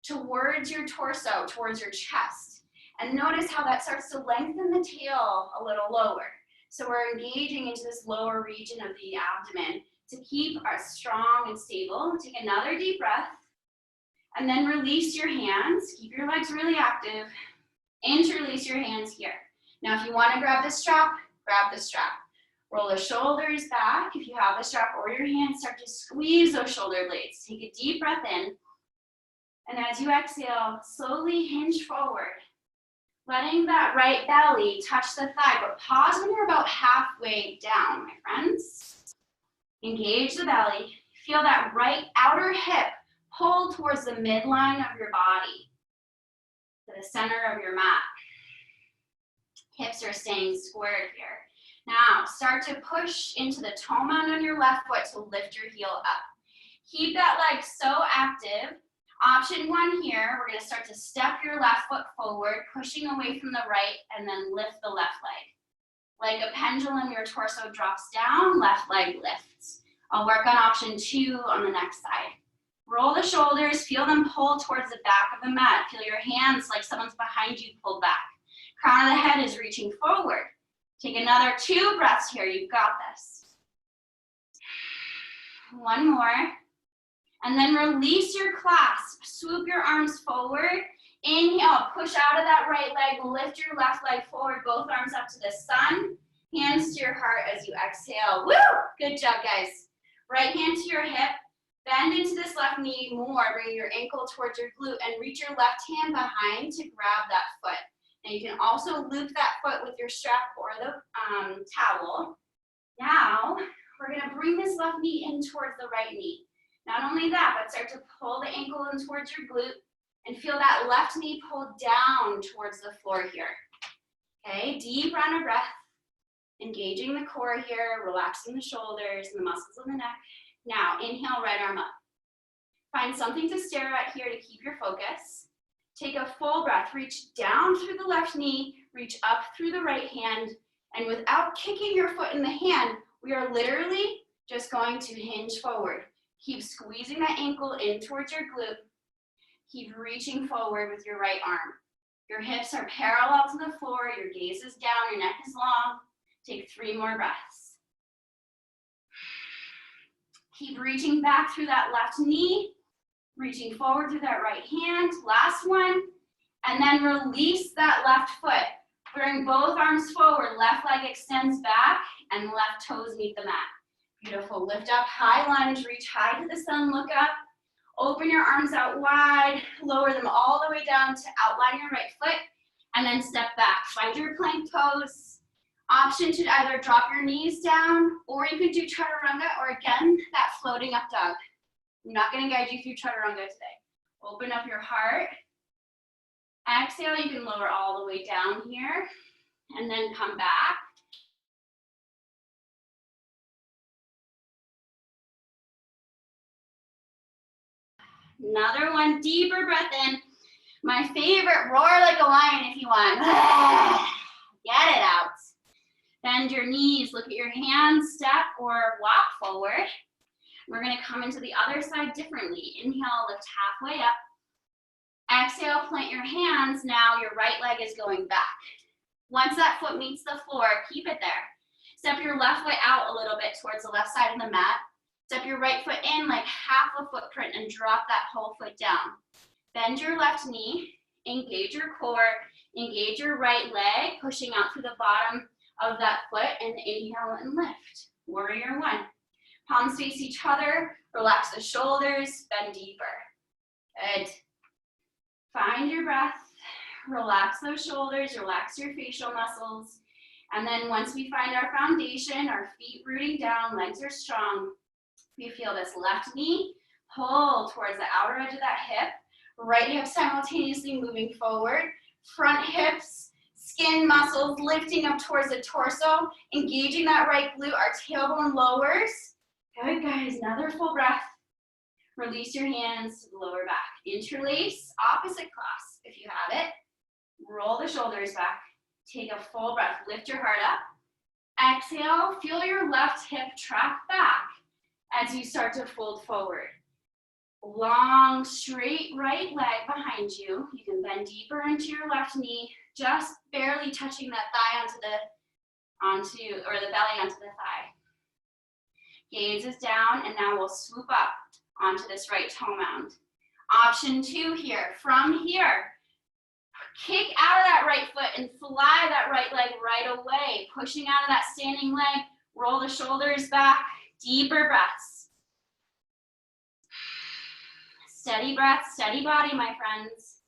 towards your torso, towards your chest. And notice how that starts to lengthen the tail a little lower. So we're engaging into this lower region of the abdomen to keep us strong and stable. Take another deep breath. And then release your hands. Keep your legs really active. Interlace your hands here. Now, if you want to grab the strap, grab the strap. Roll the shoulders back. If you have the strap or your hands, start to squeeze those shoulder blades. Take a deep breath in. And as you exhale, slowly hinge forward. Letting that right belly touch the thigh, but pause when you're about halfway down, my friends. Engage the belly. Feel that right outer hip pull towards the midline of your body, to the center of your mat. Hips are staying squared here. Now, start to push into the toe mound on your left foot to lift your heel up. Keep that leg so active. Option 1 here, we're going to start to step your left foot forward, pushing away from the right, and then lift the left leg. Like a pendulum, your torso drops down, left leg lifts. I'll work on option 2 on the next side. Roll the shoulders, feel them pull towards the back of the mat. Feel your hands like someone's behind you pull back. Crown of the head is reaching forward. Take another 2 breaths here, you've got this. 1 more. And then release your clasp. Swoop your arms forward. Inhale, push out of that right leg, lift your left leg forward, both arms up to the sun. Hands to your heart as you exhale. Woo! Good job, guys. Right hand to your hip, bend into this left knee more, bring your ankle towards your glute and reach your left hand behind to grab that foot. And you can also loop that foot with your strap or the towel. Now, we're gonna bring this left knee in towards the right knee. Not only that, but start to pull the ankle in towards your glute and feel that left knee pull down towards the floor here. Okay, deep round of breath. Engaging the core here, relaxing the shoulders and the muscles of the neck. Now, inhale, right arm up. Find something to stare at here to keep your focus. Take a full breath, reach down through the left knee, reach up through the right hand, and without kicking your foot in the hand, we are literally just going to hinge forward. Keep squeezing that ankle in towards your glute. Keep reaching forward with your right arm. Your hips are parallel to the floor, your gaze is down, your neck is long. Take 3 more breaths. Keep reaching back through that left knee, reaching forward through that right hand. Last one. And then release that left foot. Bring both arms forward. Left leg extends back and left toes meet the mat. Beautiful. Lift up, high lunge, reach high to the sun, look up. Open your arms out wide. Lower them all the way down to outline your right foot. And then step back. Find your plank pose. Option to either drop your knees down, or you could do chaturanga, or again, that floating up dog. I'm not gonna guide you through chaturanga today. Open up your heart. Exhale, you can lower all the way down here, and then come back. Another one, deeper breath in. My favorite, roar like a lion if you want. Get it out. Bend your knees, look at your hands, step or walk forward. We're gonna come into the other side differently. Inhale, lift halfway up. Exhale, plant your hands. Now your right leg is going back. Once that foot meets the floor, keep it there. Step your left foot out a little bit towards the left side of the mat. Step your right foot in like half a footprint and drop that whole foot down. Bend your left knee, engage your core, engage your right leg, pushing out through the bottom of that foot, and inhale and lift. Warrior 1. Palms face each other, relax the shoulders, bend deeper. Good. Find your breath, relax those shoulders, relax your facial muscles. And then once we find our foundation, our feet rooting down, legs are strong, we feel this left knee pull towards the outer edge of that hip, right hip simultaneously moving forward, front hips, skin muscles lifting up towards the torso, engaging that right glute, our tailbone lowers. Good, guys, another full breath. Release your hands to the lower back. Interlace, opposite cross if you have it. Roll the shoulders back. Take a full breath, lift your heart up. Exhale, feel your left hip track back as you start to fold forward. Long, straight right leg behind you. You can bend deeper into your left knee, just barely touching that thigh the belly onto the thigh. Gaze is down, and now we'll swoop up onto this right toe mound. Option 2 here. From here, kick out of that right foot and fly that right leg right away. Pushing out of that standing leg, roll the shoulders back, deeper breaths. Steady breath, steady body, my friends.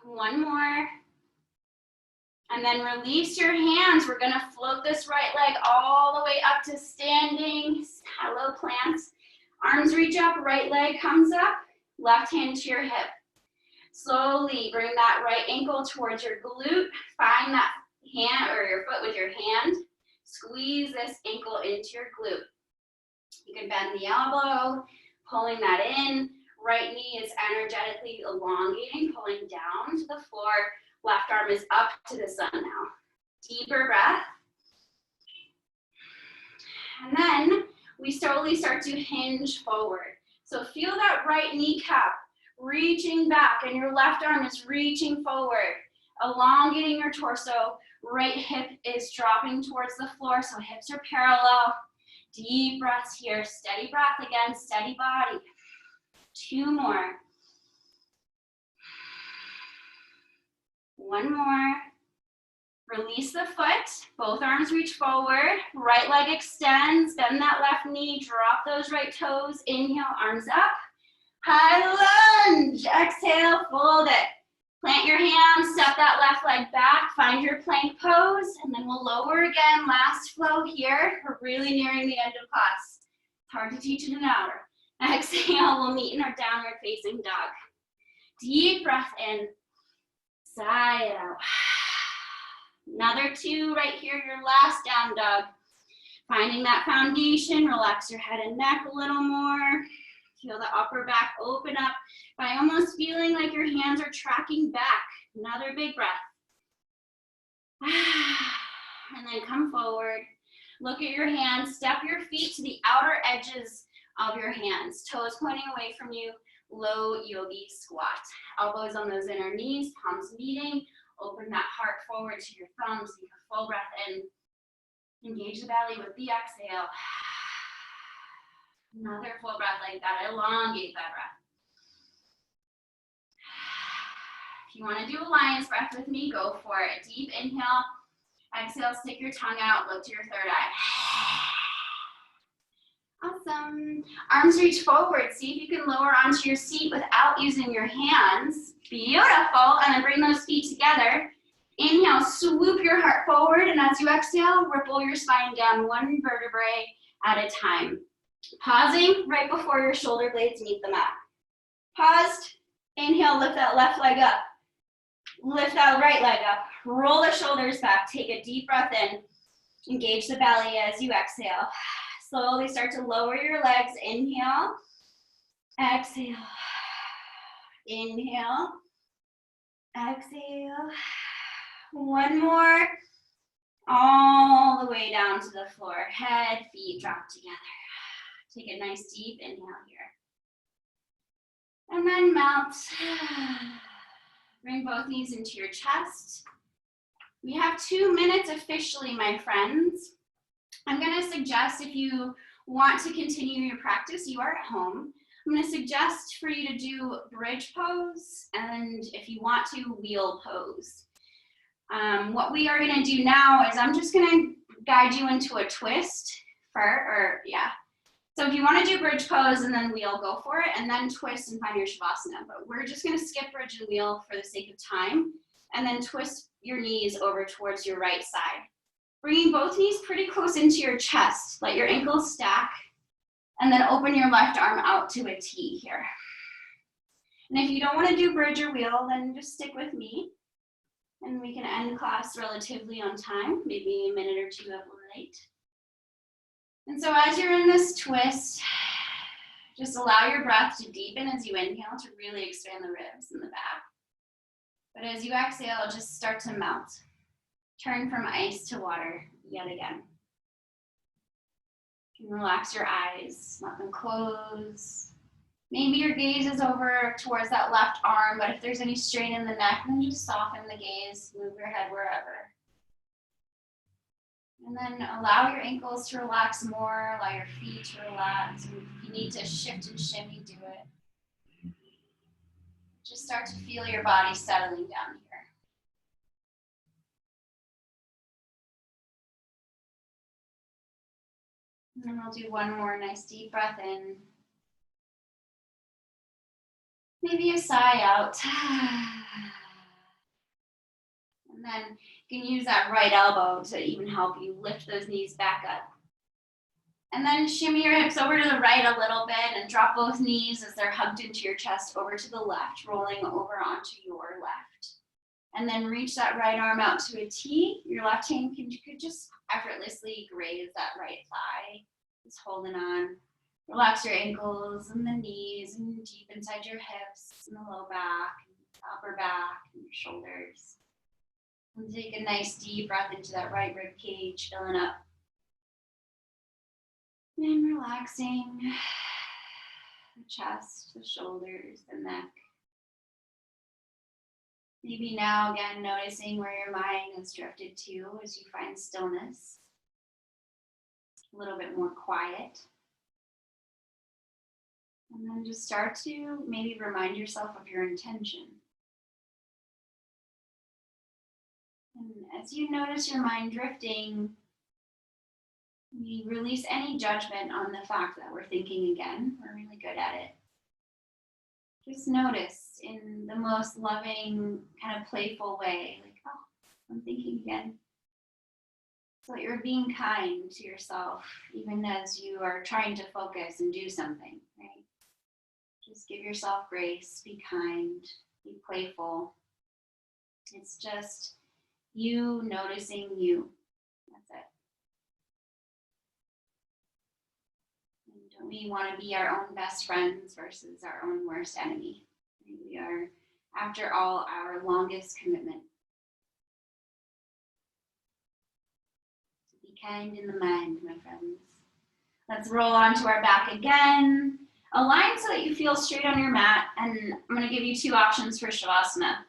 One more. And then release your hands. We're gonna float this right leg all the way up to standing. Hello, plant. Arms reach up, right leg comes up, left hand to your hip. Slowly bring that right ankle towards your glute. Find that hand or your foot with your hand. Squeeze this ankle into your glute. You can bend the elbow, pulling that in. Right knee is energetically elongating, pulling down to the floor. Left arm is up to the sun now. Deeper breath. And then we slowly start to hinge forward. So feel that right kneecap reaching back, and your left arm is reaching forward, elongating your torso. Right hip is dropping towards the floor, so hips are parallel. Deep breaths here. Steady breath again, steady body. 2 more. One more. Release the foot, both arms reach forward, right leg extends, bend that left knee, drop those right toes, inhale, arms up. High lunge, exhale, fold it. Plant your hands, step that left leg back, find your plank pose, and then we'll lower again. Last flow here. We're really nearing the end of class. It's hard to teach in an hour. Exhale, we'll meet in our downward facing dog. Deep breath in, sigh it out. Another 2 right here, your last down dog. Finding that foundation, relax your head and neck a little more. Feel the upper back open up by almost feeling like your hands are tracking back. Another big breath. And then come forward. Look at your hands. Step your feet to the outer edges of your hands. Toes pointing away from you. Low yogi squat. Elbows on those inner knees, palms meeting. Open that heart forward to your thumbs. Take a full breath in. Engage the belly with the exhale. Another full breath like that. Elongate that breath. If you want to do a lion's breath with me, go for it. Deep inhale. Exhale, stick your tongue out. Look to your third eye. Awesome. Arms reach forward. See if you can lower onto your seat without using your hands. Beautiful. And then bring those feet together. Inhale, swoop your heart forward. And as you exhale, ripple your spine down 1 vertebrae at a time. Pausing right before your shoulder blades meet the mat. Paused. Inhale, lift that left leg up. Lift that right leg up. Roll the shoulders back. Take a deep breath in. Engage the belly as you exhale. Slowly start to lower your legs. Inhale. Exhale. Inhale. Exhale. 1 more. All the way down to the floor. Head, feet drop together. Take a nice deep inhale here. And then melt. Bring both knees into your chest. We have 2 minutes officially, my friends. I'm going to suggest if you want to continue your practice, you are at home. I'm going to suggest for you to do bridge pose, and if you want to, wheel pose. What we are going to do now is I'm just going to guide you into a twist So if you want to do bridge pose and then wheel, go for it, and then twist and find your Shavasana. But we're just going to skip bridge and wheel for the sake of time, and then twist your knees over towards your right side. Bringing both knees pretty close into your chest. Let your ankles stack, and then open your left arm out to a T here. And if you don't want to do bridge or wheel, then just stick with me, and we can end class relatively on time, maybe a minute or 2 late. And so as you're in this twist, just allow your breath to deepen as you inhale to really expand the ribs in the back. But as you exhale, just start to melt. Turn from ice to water yet again. You can relax your eyes, let them close. Maybe your gaze is over towards that left arm, but if there's any strain in the neck, then just soften the gaze, move your head wherever. And then allow your ankles to relax more, allow your feet to relax. And if you need to shift and shimmy, do it. Just start to feel your body settling down here. And then we'll do 1 more nice deep breath in. Maybe a sigh out. And then you can use that right elbow to even help you lift those knees back up. And then shimmy your hips over to the right a little bit and drop both knees as they're hugged into your chest over to the left, rolling over onto your left. And then reach that right arm out to a T. Your left hand could just effortlessly graze that right thigh. Just holding on. Relax your ankles and the knees and deep inside your hips and the low back, and upper back, and your shoulders. And take a nice deep breath into that right rib cage, filling up. And relaxing the chest, the shoulders, the neck. Maybe now again noticing where your mind has drifted to as you find stillness. A little bit more quiet. And then just start to maybe remind yourself of your intention. And as you notice your mind drifting, we release any judgment on the fact that we're thinking again. We're really good at it. Just notice in the most loving, kind of playful way, like, oh, I'm thinking again. So you're being kind to yourself, even as you are trying to focus and do something, right? Just give yourself grace, be kind, be playful. It's just you noticing you. That's it. And we want to be our own best friends versus our own worst enemy. We are, after all, our longest commitment. So be kind in the mind, my friends. Let's roll onto our back again. Align so that you feel straight on your mat, and I'm going to give you two options for Shavasana.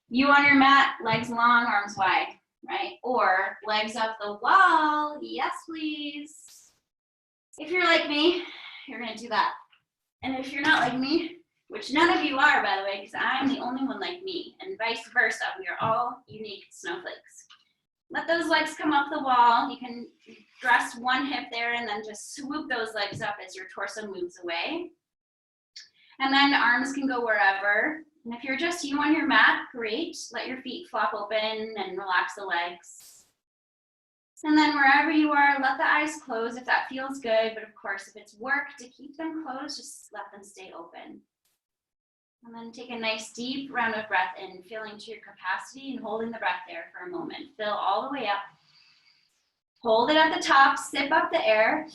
You on your mat, legs long, arms wide, right? Or legs up the wall, yes please. If you're like me, you're going to do that. And if you're not like me, which none of you are, by the way, because I'm the only one like me, and vice versa, we are all unique snowflakes. Let those legs come up the wall. You can rest one hip there and then just swoop those legs up as your torso moves away. And then arms can go wherever. And if you're just you on your mat, great. Let your feet flop open and relax the legs. And then wherever you are, let the eyes close if that feels good. But of course, if it's work to keep them closed, just let them stay open. And then take a nice deep round of breath in, feeling to your capacity and holding the breath there for a moment. Fill all the way up. Hold it at the top, sip up the air.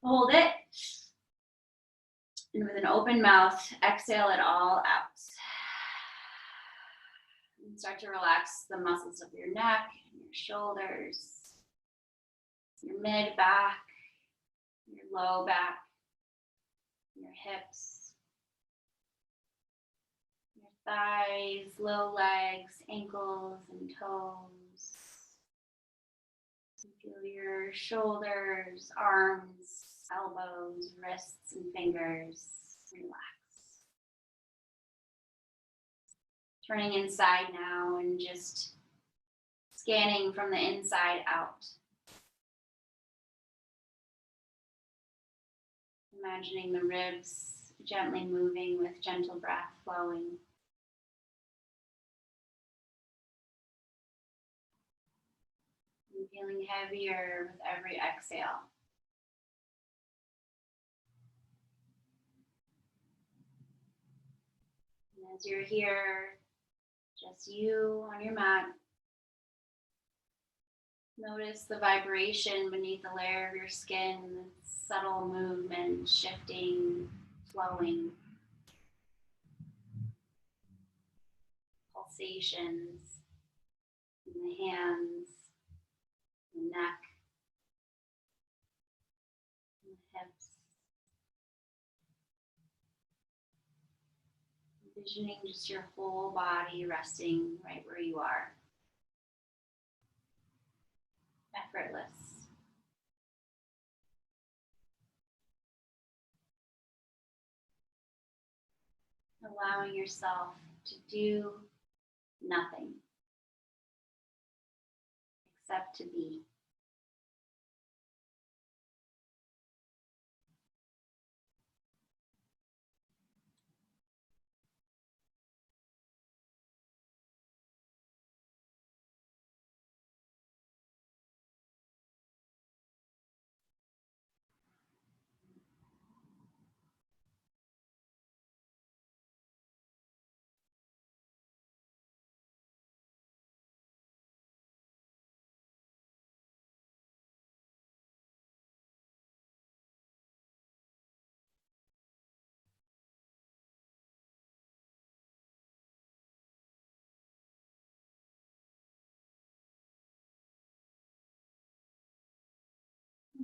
Hold it. And with an open mouth, exhale it all out. And start to relax the muscles of your neck, your shoulders, your mid back, your low back, your hips, thighs, low legs, ankles, and toes. Feel your shoulders, arms, elbows, wrists, and fingers. Relax. Turning inside now and just scanning from the inside out. Imagining the ribs gently moving with gentle breath flowing. Feeling heavier with every exhale. And as you're here, just you on your mat, notice the vibration beneath the layer of your skin, the subtle movement, shifting, flowing, pulsations in the hands, the neck, and the hips. Envisioning just your whole body resting right where you are. Effortless. Allowing yourself to do nothing except to be.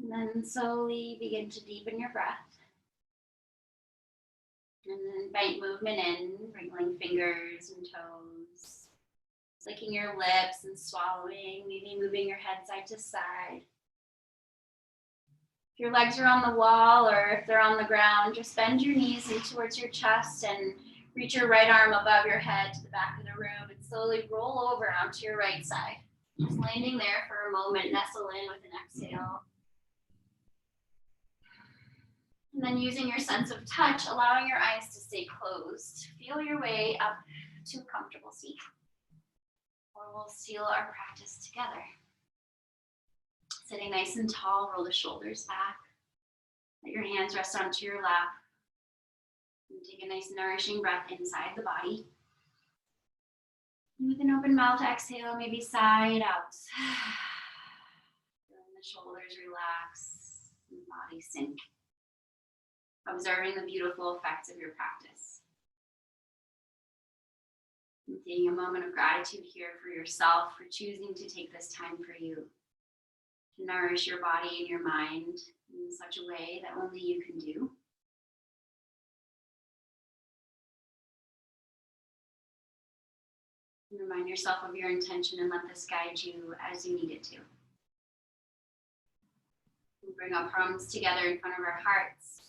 And then slowly begin to deepen your breath. And then invite movement in, wriggling fingers and toes, licking your lips and swallowing, maybe moving your head side to side. If your legs are on the wall or if they're on the ground, just bend your knees in towards your chest and reach your right arm above your head to the back of the room and slowly slowly roll over onto your right side. Just landing there for a moment, nestle in with an exhale. And then using your sense of touch, allowing your eyes to stay closed. Feel your way up to a comfortable seat. Or we'll seal our practice together. Sitting nice and tall, roll the shoulders back. Let your hands rest onto your lap. And take a nice nourishing breath inside the body. And with an open mouth exhale, maybe sigh it out. Feeling the shoulders relax and the body sink. Observing the beautiful effects of your practice. And taking a moment of gratitude here for yourself for choosing to take this time for you to nourish your body and your mind in such a way that only you can do. And remind yourself of your intention and let this guide you as you need it to. We'll bring our palms together in front of our hearts.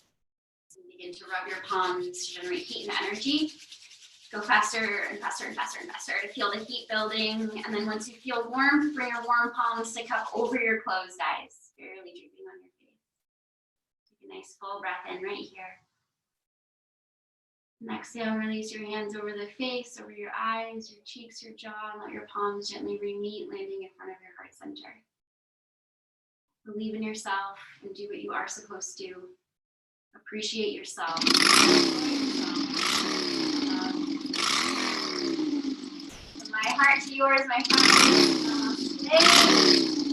Begin to rub your palms to generate heat and energy. Go faster and faster and faster and faster to feel the heat building. And then once you feel warm, bring your warm palms to cup over your closed eyes, barely drooping on your face. Take a nice full breath in right here. And exhale, release your hands over the face, over your eyes, your cheeks, your jaw, and let your palms gently re-meet, landing in front of your heart center. Believe in yourself and do what you are supposed to. Appreciate yourself. From my heart to yours, my friend.